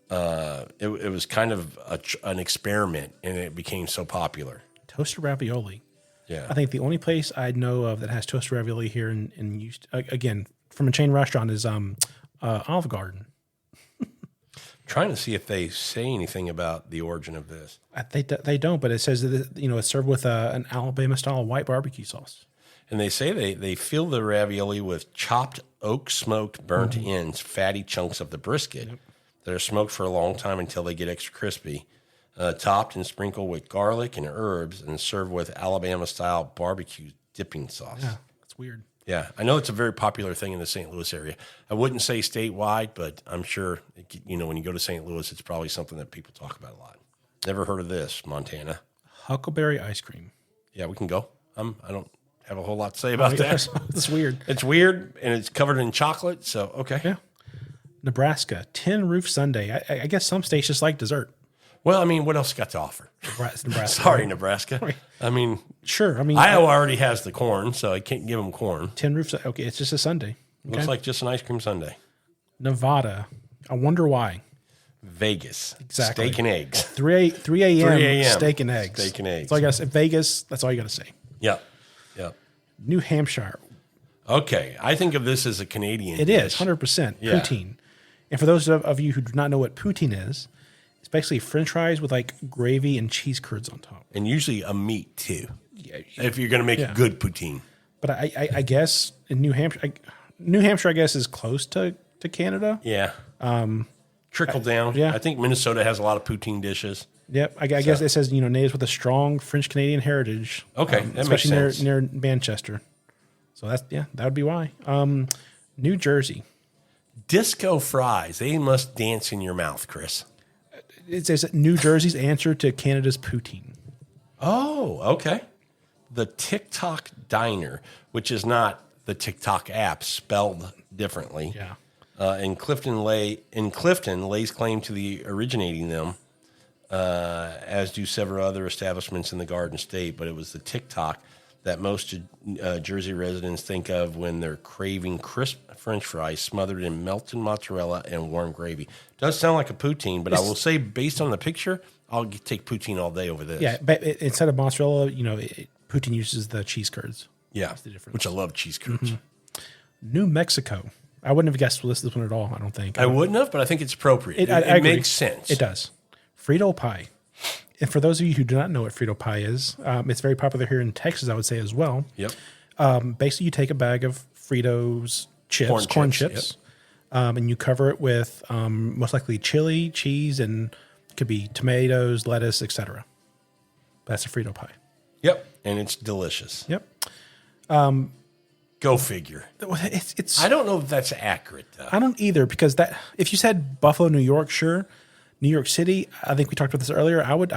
it was kind of an experiment, and it became so popular. Toasted ravioli. Yeah. I think the only place I know of that has toasted ravioli here in again, from a chain restaurant is Olive Garden. Trying to see if they say anything about the origin of this. They don't, but it says that it's served with an Alabama style white barbecue sauce. And they say they fill the ravioli with chopped oak smoked burnt ends, fatty chunks of the brisket that are smoked for a long time until they get extra crispy, topped and sprinkled with garlic and herbs, and served with Alabama style barbecue dipping sauce. Yeah, that's weird. Yeah, I know it's a very popular thing in the St. Louis area. I wouldn't say statewide, but I'm sure, when you go to St. Louis, it's probably something that people talk about a lot. Never heard of this, Montana. Huckleberry ice cream. Yeah, we can go. I don't have a whole lot to say about that. That's weird. It's weird, and it's covered in chocolate, so okay. Yeah. Nebraska, tin roof sundae. I guess some states just like dessert. Well, what else got to offer? Nebraska. Sorry, Nebraska. Right. Sure. Iowa already has the corn, so I can't give them corn. Tin roof. Okay, it's just a sundae. Okay. Looks like just an ice cream sundae. Nevada. I wonder why. Vegas. Exactly. Steak and eggs. 3 a.m. 3 a.m. Steak and eggs. Steak and eggs. That's all I got to say. Vegas. That's all you got to say. Yep. New Hampshire. Okay, I think of this as a Canadian It dish. is 100% Yeah. poutine. And for those of you who do not know what poutine is, it's basically French fries with like gravy and cheese curds on top. And usually a meat too, Yeah, if you're going to make a good poutine. but I guess in New Hampshire, I guess is close to Canada. Yeah. Trickle down. yeah. I think Minnesota has a lot of poutine dishes. Yep, I guess it says natives with a strong French Canadian heritage. Okay, that makes especially sense. near Manchester. So that would be why. New Jersey. Disco fries. They must dance in your mouth, Chris. It says New Jersey's answer to Canada's poutine. Oh, okay. The TikTok Diner, which is not the TikTok app, spelled differently. Yeah. In Clifton lays claim to the originating them, as do several other establishments in the Garden State. But it was the TikTok that most Jersey residents think of when they're craving crisp French fries smothered in melted mozzarella and warm gravy. Does sound like a poutine, but I will say, based on the picture, I'll take poutine all day over this. Yeah, but instead of mozzarella, poutine uses the cheese curds. Yeah, That's the difference. which I love cheese curds. New Mexico. I wouldn't have guessed this one at all, I don't think. I wouldn't have, but I think it's appropriate. I It agree. makes sense. It does. Frito pie. And for those of you who do not know what Frito pie is, it's very popular here in Texas, I would say, as well. Yep. Basically, you take a bag of Fritos chips, corn chips, and you cover it with most likely chili, cheese, and it could be tomatoes, lettuce, etc. That's a Frito pie. Yep. And it's delicious. Yep. Go figure. It's. I don't know if that's accurate, though. I don't either, because if you said Buffalo, New York, sure. New York City, I think we talked about this earlier. I would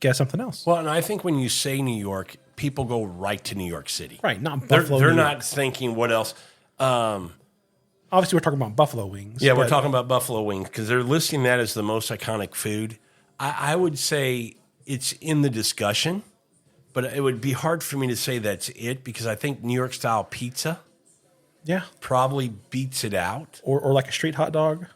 guess something else. Well, and I think when you say New York, people go right to New York City. Right, not They're Buffalo. New not York. thinking what else. Obviously, we're talking about buffalo wings. Yeah, we're but- talking about buffalo wings because they're listing that as the most iconic food. I would say it's in the discussion, but it would be hard for me to say that's it because I think New York style pizza Yeah, probably beats it out. or like a street hot dog.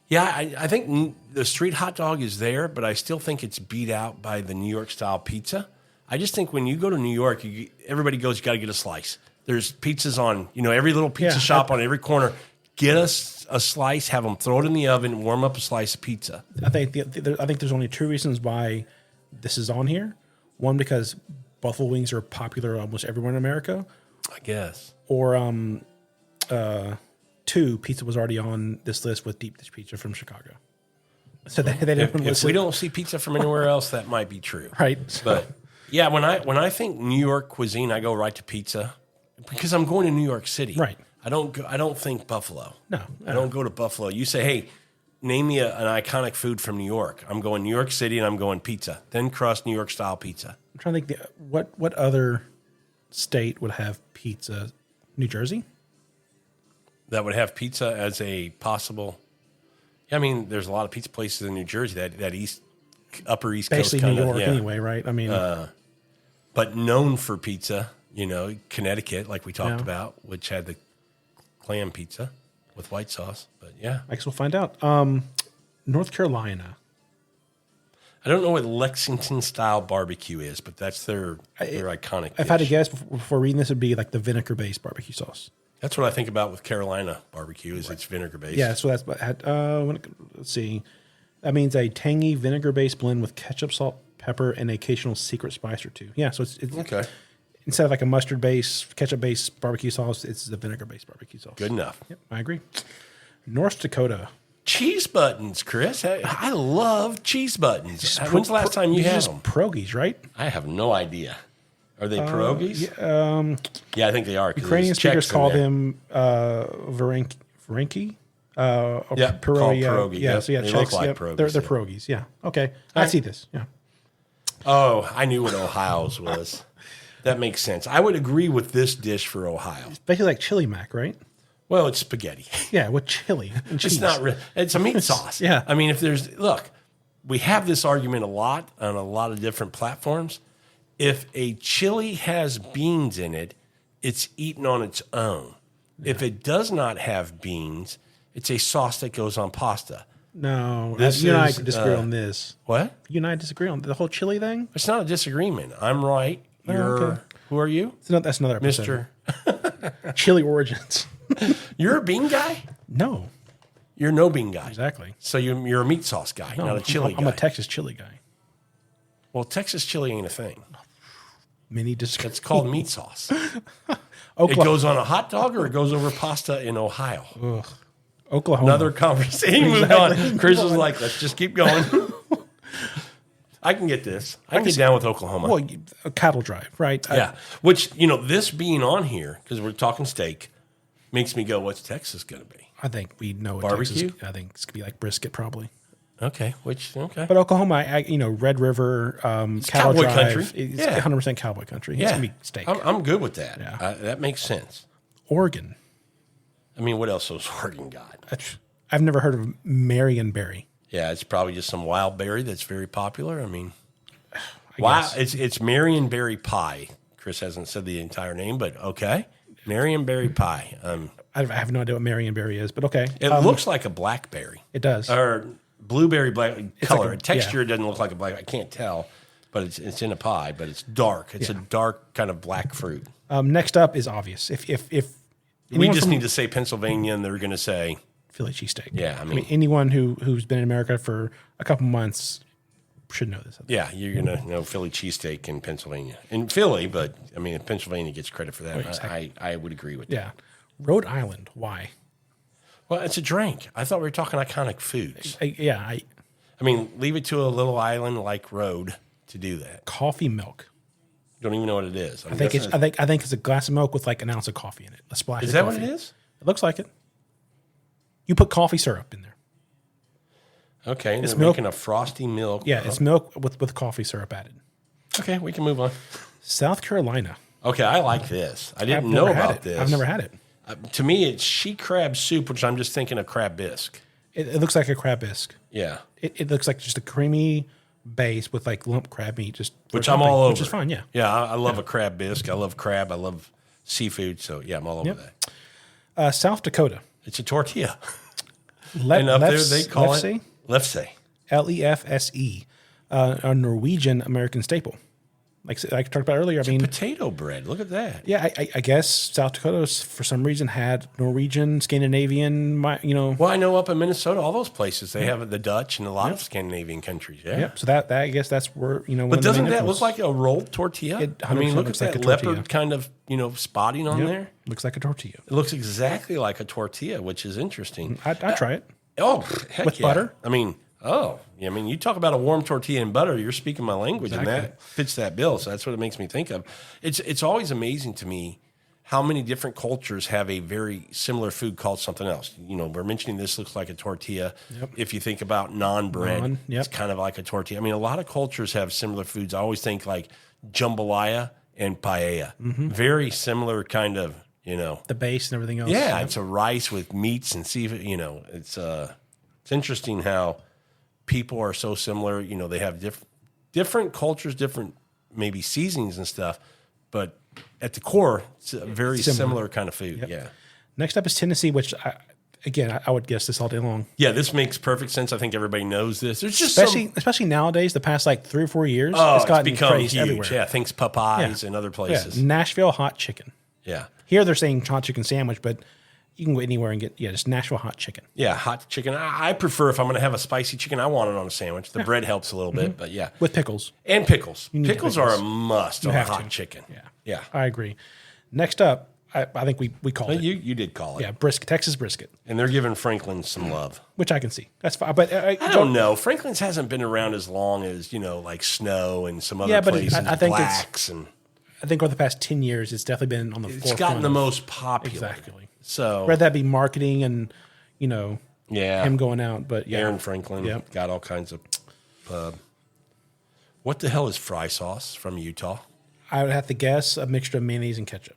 Yeah, I think the street hot dog is there, but I still think it's beat out by the New York style pizza. I just think when you go to New York, everybody goes, you got to get a slice. There's pizzas on, every little pizza shop on every corner. Get us a slice, have them throw it in the oven, warm up a slice of pizza. I think there's only two reasons why this is on here. One, because buffalo wings are popular almost everywhere in America, I guess. or two, pizza was already on this list with deep dish pizza from Chicago. So they didn't If we don't see pizza from anywhere else, that might be true. right. But yeah, when I think New York cuisine, I go right to pizza because I'm going to New York City. Right. I don't think Buffalo. No. I don't go to Buffalo. You say, hey, name me an iconic food from New York. I'm going New York City and I'm going pizza. Then cross New York style pizza. I'm trying to think what other state would have pizza? New Jersey? That would have pizza as a possible. I mean, there's a lot of pizza places in New Jersey that upper East Basically Coast New kind of. York Yeah. anyway, right? I mean, But known for pizza, Connecticut, like we talked about, which had the clam pizza with white sauce. But yeah, I guess we'll find out. North Carolina. I don't know what Lexington style barbecue is, but that's their iconic If I had to guess before reading this, it'd be like the vinegar-based barbecue sauce. That's what I think about with Carolina barbecue is it's vinegar-based. Yeah, so that's let's see. That means a tangy vinegar-based blend with ketchup, salt, pepper, and an occasional secret spice or two. Yeah, so it's Okay. instead of like a mustard-based, ketchup-based barbecue sauce, it's the vinegar-based barbecue sauce. Good enough. Yep, I agree. North Dakota. Cheese buttons, Chris. I love cheese buttons. When's the last time you had them? Pierogies, right? I have no idea. Are they pierogies? Yeah, I think they are. Ukrainian speakers call them varenki. Yeah, called pierogi. Yeah, Yep. so yeah, They Czechs, look like yep, pierogies, they're yeah. pierogies. Yeah, okay, I see this. Yeah, Oh, I knew what Ohio's was. That makes sense. I would agree with this dish for Ohio. basically like chili mac, right? Well, it's spaghetti. Yeah, with chili and cheese. It's not real. It's a meat sauce. Yeah. I mean, look, we have this argument a lot on a lot of different platforms. If a chili has beans in it, it's eaten on its own. Yeah. If it does not have beans, it's a sauce that goes on pasta. No, you and I disagree on this. What? You and I disagree on the whole chili thing. It's not a disagreement. I'm right. Okay. Who are you? That's another episode. Mr. Chili origins. You're a bean guy? No, You're no bean guy. exactly. So you're a meat sauce guy, not a chili guy. I'm a Texas chili guy. Well, Texas chili ain't a thing. Many disagree. It's called meat sauce. It Oklahoma. goes on a hot dog or it goes over pasta in Ohio. Oklahoma. Another conversation. Moved on. Chris was like, let's just keep going. I can get this. I can get down with Oklahoma. Well, a cattle drive, right? Yeah. Which, this being on here, because we're talking steak, makes me go, what's Texas going to be? I think we know what Barbecue? Texas. I think it's gonna be like brisket, probably. Okay. Okay. But Oklahoma, Red River, cattle cowboy drive, country. It's Yeah. 100% cowboy country. It's gonna be steak. I'm good with that. Yeah. That makes sense. Oregon. I mean, what else has Oregon got? I've never heard of Marionberry. Yeah, it's probably just some wild berry that's very popular. I mean, I guess. it's Marionberry pie. Chris hasn't said the entire name, but okay. Marionberry pie. I have no idea what Marionberry is, but okay. It looks like a blackberry. It does. Or blueberry black color. like Texture it doesn't look like a black. I can't tell, but it's in a pie, but it's dark. It's a dark kind of black fruit. Next up is obvious. If We just need to say Pennsylvania, and they're going to say Philly cheesesteak. Yeah, I mean anyone who's been in America for a couple months should know this. yeah, you're going to know Philly cheesesteak in Pennsylvania. In Philly, but I mean, Pennsylvania gets credit for that. Exactly. I would agree with that. Yeah. Rhode Island. Why? Well, it's a drink. I thought we were talking iconic foods. I mean, leave it to a little island like Rhode to do that. coffee milk. Don't even know what it is. I think it's a glass of milk with like an ounce of coffee in it. A splash. Is of that coffee. what it is? It looks like it. You put coffee syrup in there. Okay, and It's they're milk. making a frosty milk. Yeah, it's milk with coffee syrup added. Okay, we can move on. South Carolina. Okay, I like this. I didn't I've know never had about it. this. I've never had it. To me, it's she crab soup, which I'm just thinking of crab bisque. It looks like a crab bisque. Yeah, It looks like just a creamy base with like lump crab meat, which I'm all over. Which is fine. Yeah. Yeah, I love a crab bisque. I love crab. I love seafood. So yeah, I'm all over that. South Dakota. It's a tortilla. Le- And up there lefse- they call lefse? it lefse. Lefse, a Norwegian American staple. Like I talked about earlier, I mean, Potato bread. Look at that. yeah, I guess South Dakota for some reason had Norwegian, Scandinavian, Well, I know up in Minnesota, all those places they have the Dutch and a lot of Scandinavian countries. Yeah. Yep. So that I guess that's where one But of the doesn't main that influence- look like a rolled tortilla? It I mean, 100% look at looks like that a tortilla. leopard kind of spotting on Yep. there. Looks like a tortilla. It looks exactly like a tortilla, which is interesting. I'd try it. Oh, heck With yeah. butter? I mean, you talk about a warm tortilla and butter, you're speaking my language, and that fits that bill. So that's what it makes me think of. It's always amazing to me how many different cultures have a very similar food called something else. We're mentioning this looks like a tortilla. Yep. If you think about naan bread, Naan, yep. it's kind of like a tortilla. I mean, a lot of cultures have similar foods. I always think like jambalaya and paella. Very similar kind of, The base and everything else. yeah, it's a rice with meats and seafood. It's interesting how people are so similar. They have different cultures, different maybe seasonings and stuff, but at the core, it's a very similar kind of food. Yep. Yeah. Next up is Tennessee, which again, I would guess this all day long. Yeah, this makes perfect sense. I think everybody knows this. There's just Especially nowadays, the past like 3 or 4 years, it's gotten become crazy huge. everywhere. Yeah, thanks Popeyes and other places. Yeah, Nashville hot chicken. Yeah. Here they're saying hot chicken sandwich, but you can go anywhere and get just Nashville hot chicken. Yeah, hot chicken. I prefer if I'm going to have a spicy chicken, I want it on a sandwich. The bread helps a little bit, but yeah. With pickles. And pickles. need Pickles are a must on a hot chicken. Yeah. I agree. Next up, I think we called it. You did call it. Yeah, brisket, Texas brisket, And they're giving Franklin's some love. which I can see. That's fine. But I don't know. Franklin's hasn't been around as long as, like Snow and some other places. I think Blacks and I think over the past 10 years, it's definitely been on the forefront. it's gotten the most popular. Exactly. So Whether that be marketing and, yeah, him going out. But yeah. Aaron Franklin got all kinds of pub. What the hell is fry sauce from Utah? I would have to guess a mixture of mayonnaise and ketchup.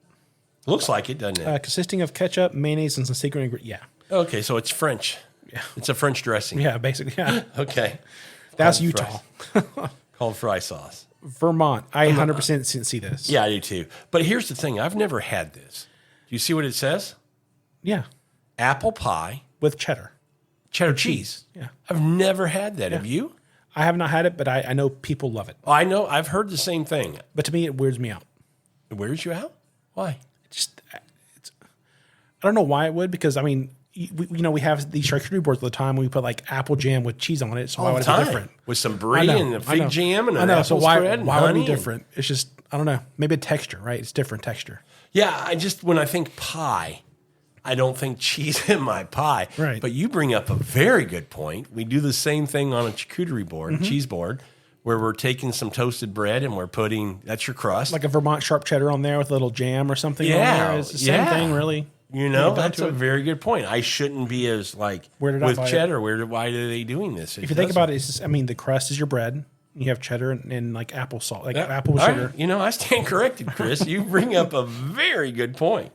Looks like it, doesn't it? Consisting of ketchup, mayonnaise, and some secret ingredient. Yeah. Okay, so it's French. Yeah. It's a French dressing. Yeah, basically. Yeah. Okay. That's Called Utah. Called fry sauce. Vermont. I 100% see this. Yeah, I do too. But here's the thing. I've never had this. Do you see what it says? Yeah. Apple pie. With cheddar. Cheddar cheese. Yeah. I've never had that. Have you? I have not had it, but I know people love it. Oh, I know. I've heard the same thing. But to me, it weirds me out. It weirds you out? Why? I don't know why it would, because I mean, we have these charcuterie boards all the time. We put like apple jam with cheese on it, so why would it be different? With some brie and a fig jam and an apple so why spread and would it honey be different? It's just, I don't know. Maybe a texture, right? It's different texture. Yeah, when I think pie, I don't think cheese in my pie. Right. But you bring up a very good point. We do the same thing on a charcuterie board, cheese board, where we're taking some toasted bread and we're putting, that's your crust. Like a Vermont sharp cheddar on there with a little jam or something on there. It's the same thing, really. That's a very good point. I shouldn't be as with cheddar. Why are they doing this? If you think about it, it's just, the crust is your bread. You have cheddar and like apple salt, apple sugar. Right. I stand corrected, Chris. You bring up a very good point.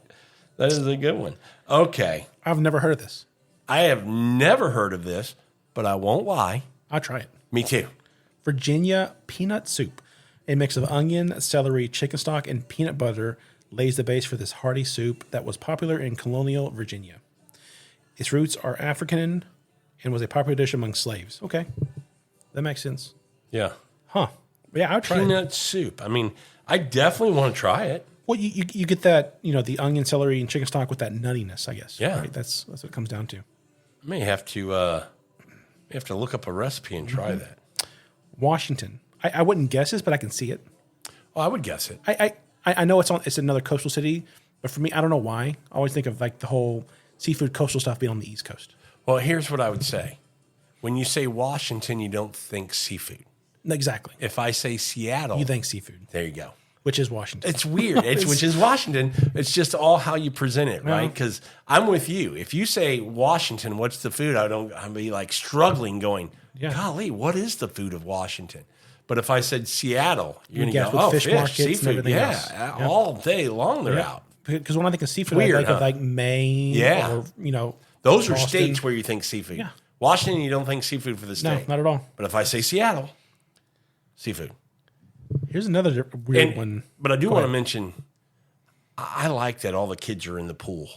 That is a good one. Okay. I've never heard of this. I have never heard of this, but I won't lie. I'll try it. Me too. Virginia peanut soup. A mix of onion, celery, chicken stock, and peanut butter lays the base for this hearty soup that was popular in colonial Virginia. Its roots are African and was a popular dish among slaves. Okay. That makes sense. Yeah. Huh. Yeah, I'll try peanut soup. I definitely want to try it. Well, you get that, the onion, celery, and chicken stock with that nuttiness, I guess. Yeah. Right? That's what it comes down to. I may have to look up a recipe and try that. Washington. I wouldn't guess this, but I can see it. Oh, I would guess it. I know it's another coastal city, but for me, I don't know why. I always think of like the whole seafood coastal stuff being on the East Coast. Well, here's what I would say. When you say Washington, you don't think seafood. Exactly. If I say Seattle, you think seafood. There you go. Which is Washington. It's weird. Which is Washington. It's just all how you present it, right? Because I'm with you. If you say Washington, what's the food? I'd be like struggling going, golly, what is the food of Washington? But if I said Seattle, you're going to go, fish markets, seafood, and everything else. All day long they're out. Because when I think of seafood, I think of like Maine or, Those Boston. are states where you think seafood. Yeah. Washington, you don't think seafood for the state. No, not at all. But if I say Seattle, seafood. Here's another weird one. But I do want to mention, I like that all the kids are in the pool.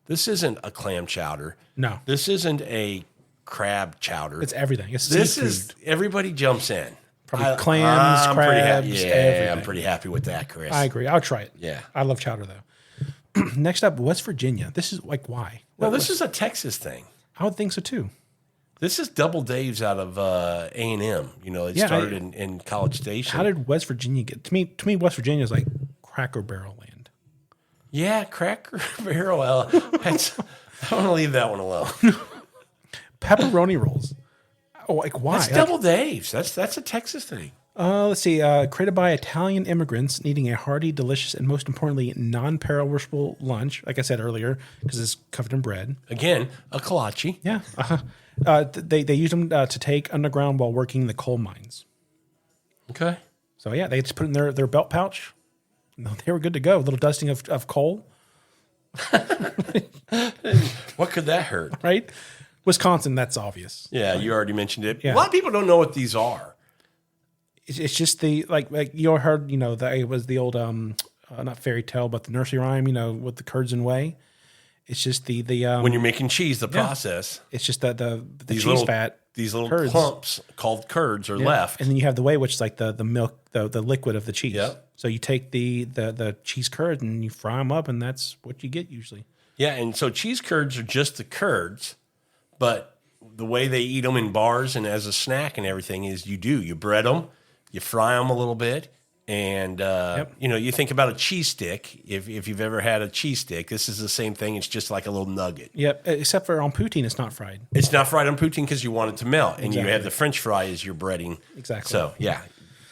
This isn't a clam chowder. No. This isn't a crab chowder. It's everything. It's seafood. Everybody jumps in. Probably clams, crabs, everything. I'm pretty happy with that, Chris. I agree. I'll try it. Yeah. I love chowder, though. Next up, West Virginia. This is like, why? Well, this is a Texas thing. I would think so, too. This is Double Dave's out of A&M. It started in College Station. How did West Virginia get? To me, West Virginia is like Cracker Barrel land. Yeah, Cracker Barrel. I want to leave that one alone. Pepperoni rolls. Oh, like why? That's Double Dave's. That's a Texas thing. Let's see. Created by Italian immigrants needing a hearty, delicious, and most importantly, non-perishable lunch. Like I said earlier, because it's covered in bread. Again, a kolache. Yeah. They used them to take underground while working the coal mines. Okay. So yeah, they just put it in their belt pouch. They were good to go. A little dusting of coal. What could that hurt? Right? Wisconsin, that's obvious. Yeah, you already mentioned it. Yeah. A lot of people don't know what these are. It's just the like you all heard, that it was the old not fairy tale, but the nursery rhyme, with the curds and whey. It's just the when you're making cheese, the process. It's just the These cheese little fat. These little curds. clumps called curds are left. And then you have the whey, which is like the milk, the liquid of the cheese. Yep. So you take the cheese curd and you fry them up, and that's what you get usually. Yeah, and so cheese curds are just the curds, but the way they eat them in bars and as a snack and everything is you bread them, you fry them a little bit, and you think about a cheese stick. If you've ever had a cheese stick, this is the same thing. It's just like a little nugget. Yep, except for on poutine, it's not fried. It's not fried on poutine because you want it to melt, and Exactly. you have the French fry as your breading. Exactly. So yeah,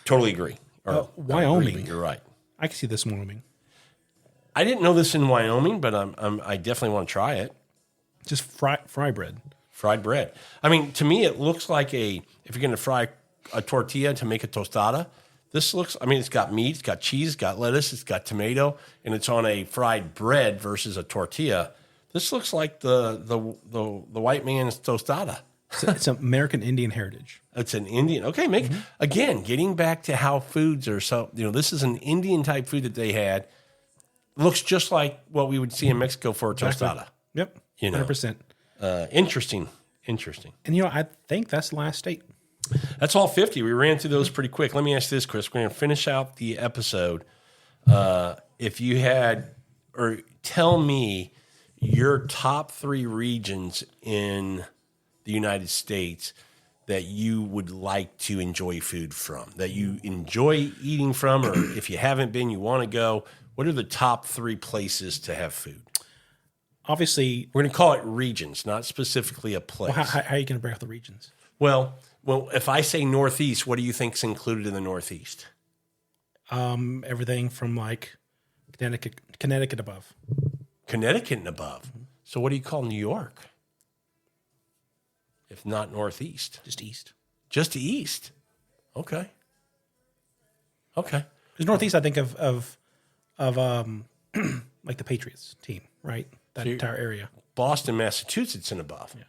totally agree. Wyoming. You're right. I can see this in Wyoming. I didn't know this in Wyoming, but I definitely want to try it. Just fry bread. Fried bread. I mean, to me, it looks like if you're going to fry a tortilla to make a tostada, this looks, it's got meat, it's got cheese, it's got lettuce, it's got tomato, and it's on a fried bread versus a tortilla. This looks like the white man's tostada. It's American Indian heritage. It's an Indian. Okay, again, getting back to how foods are so, this is an Indian type food that they had. Looks just like what we would see in Mexico for a tostada. Yep. 100%. Interesting. And I think that's the last state. That's all 50. We ran through those pretty quick. Let me ask this, Chris. We're going to finish out the episode. If you had, or tell me your top 3 regions in the United States that you would like to enjoy food from, that you enjoy eating from, or if you haven't been, you want to go. What are the top 3 places to have food? Obviously, We're going to call it regions, not specifically a place. well, how are you going to break out the regions? Well, if I say Northeast, what do you think's included in the Northeast? Everything from like Connecticut above. Connecticut and above. So what do you call New York? If not Northeast. Just east. Just east. Okay. Because Northeast, I think of like the Patriots team, right? That entire area. Boston, Massachusetts and above. Yeah.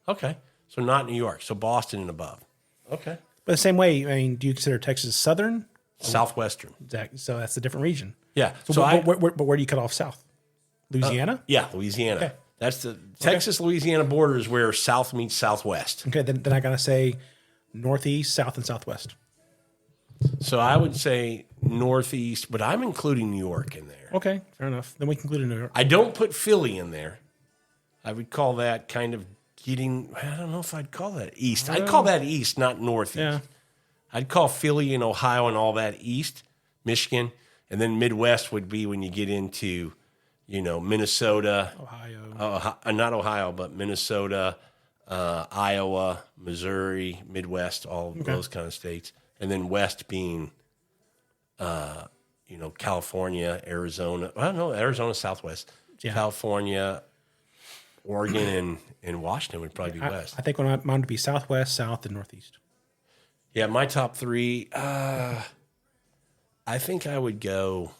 Okay. So not New York. So Boston and above. Okay. But the same way, do you consider Texas southern? Southwestern. Exactly. So that's a different region. Yeah. But where do you cut off south? Louisiana? Yeah, Louisiana. Okay. That's the Texas-Louisiana border is where south meets southwest. Okay, then I got to say northeast, south, and southwest. So I would say Northeast, but I'm including New York in there. Okay, fair enough. Then we can include New York. I don't put Philly in there. I would call that kind of getting, I don't know if I'd call that east. I'd call that east, not northeast. Yeah. I'd call Philly and Ohio and all that east, Michigan, and then Midwest would be when you get into, Minnesota. Ohio. Not Ohio, but Minnesota, Iowa, Missouri, Midwest, all of those kind of states. And then West being, California, Arizona. Well, no, Arizona, Southwest. Yeah. California, Oregon, and Washington would probably be West. I think when mine would be southwest, south, and northeast. Yeah, my top 3, I think I would go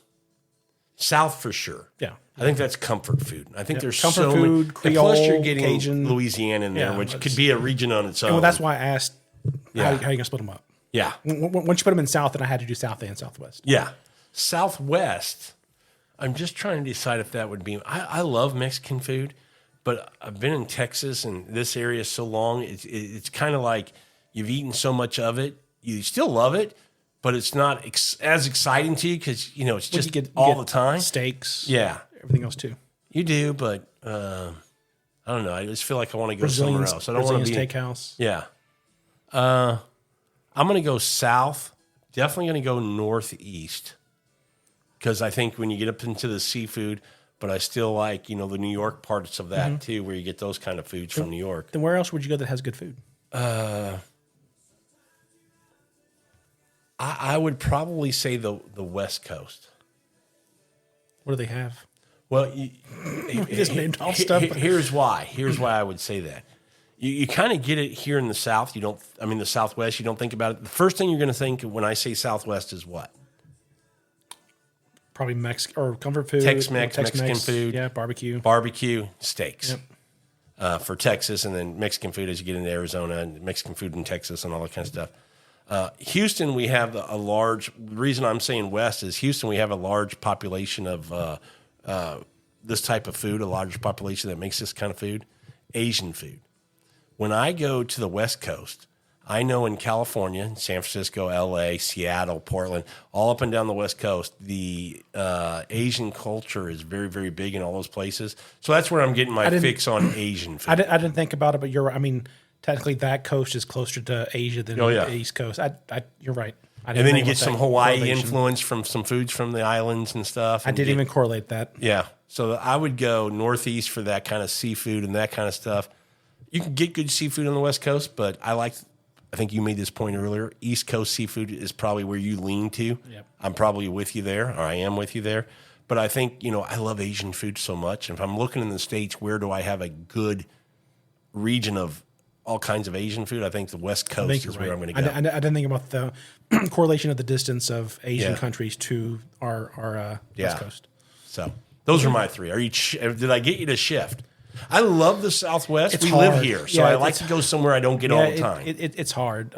South for sure. Yeah. I think that's comfort food. I think there's comfort so food, many. Creole, and plus, you're getting Cajun. Louisiana in there, Yeah, which could be a region on its own. Well, that's why I asked Yeah. how you going to split them up. Yeah. Once you put them in south, then I had to do south and southwest. Yeah. Southwest, I'm just trying to decide if that would be. I love Mexican food, but I've been in Texas and this area so long. It's kind of like you've eaten so much of it. You still love it, but it's not as exciting to you because, it's just You all get the time. Steaks. Yeah. Everything else too. You do, but I don't know. I just feel like I want to go Brazilian, somewhere else. I don't want to be. steakhouse. Yeah. I'm going to go south. Definitely going to go northeast because I think when you get up into the seafood, but I still like, the New York parts of that too, where you get those kind of foods from New York. Then where else would you go that has good food? I would probably say the West Coast. What do they have? Well, We just named off stuff. Here's why. Here's why I would say that. You kind of get it here in the South. The Southwest, you don't think about it. The first thing you're going to think when I say Southwest is what? Probably Mexican or comfort food. Tex-Mex, Mexican food. Yeah, barbecue. Barbecue, steaks. Yep. For Texas, and then Mexican food as you get into Arizona, and Mexican food in Texas and all that kind of stuff. Houston, we have a large, the reason I'm saying West is Houston, we have a large population of this type of food, a large population that makes this kind of food, Asian food. When I go to the West Coast, I know in California, San Francisco, LA, Seattle, Portland, all up and down the West Coast, the Asian culture is very, very big in all those places. So that's where I'm getting my fix on Asian food. I didn't think about it, but you're right. I mean, technically that coast is closer to Asia than the East Coast. You're right. And then you get some Hawaii influence from some foods from the islands and stuff. I didn't even correlate that. Yeah. So I would go northeast for that kind of seafood and that kind of stuff. You can get good seafood on the West Coast, but I think you made this point earlier, East Coast seafood is probably where you lean to. Yep. I'm probably with you there, or I am with you there. But I think, I love Asian food so much. And if I'm looking in the States, where do I have a good region of all kinds of Asian food? I think the West Coast is where I'm going to go. I didn't think about the correlation of the distance of Asian countries to our West Coast. So those are my three. Did I get you to shift? I love the Southwest. We hard. live here, so I like to go somewhere I don't get all the time. It's hard.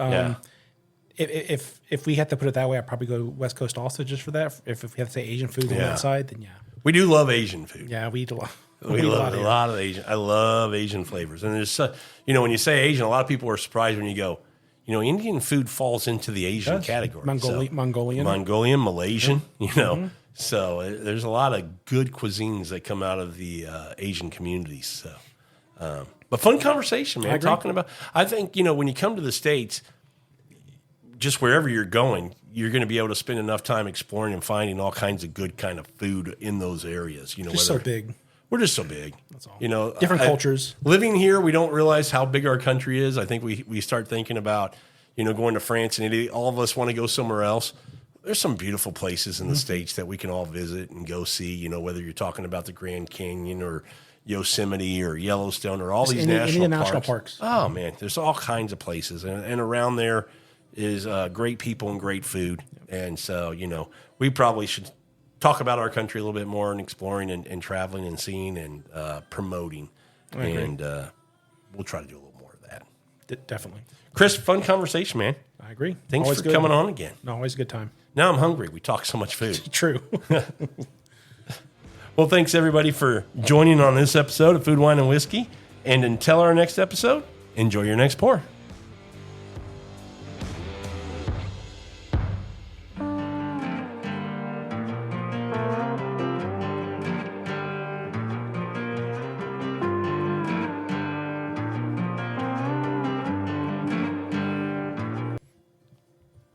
If we had to put it that way, I'd probably go West Coast also just for that. If we have to say Asian food on that side, then we do love Asian food. Yeah, we eat a lot. We love a lot of Asian. I love Asian flavors, and there's when you say Asian, a lot of people are surprised when you go, Indian food falls into the Asian category. Mongolian, Malaysian, So there's a lot of good cuisines that come out of the Asian communities. So, but fun conversation, man. I think when you come to the States, just wherever you're going to be able to spend enough time exploring and finding all kinds of good kind of food in those areas. So big. We're just so big. That's all. Different cultures. Living here, we don't realize how big our country is. I think we start thinking about going to France and Italy. All of us want to go somewhere else. There's some beautiful places in the States that we can all visit and go see, whether you're talking about the Grand Canyon or Yosemite or Yellowstone or all these national parks. Oh, man, there's all kinds of places. And around there is great people and great food. And so, we probably should talk about our country a little bit more and exploring and traveling and seeing and promoting. And we'll try to do a little more of that. Definitely. Chris, fun conversation, man. I agree. Thanks for coming on again. No, always a good time. Now I'm hungry. We talk so much food. True. Well, thanks everybody for joining on this episode of Food, Wine, and Whiskey. And until our next episode, enjoy your next pour.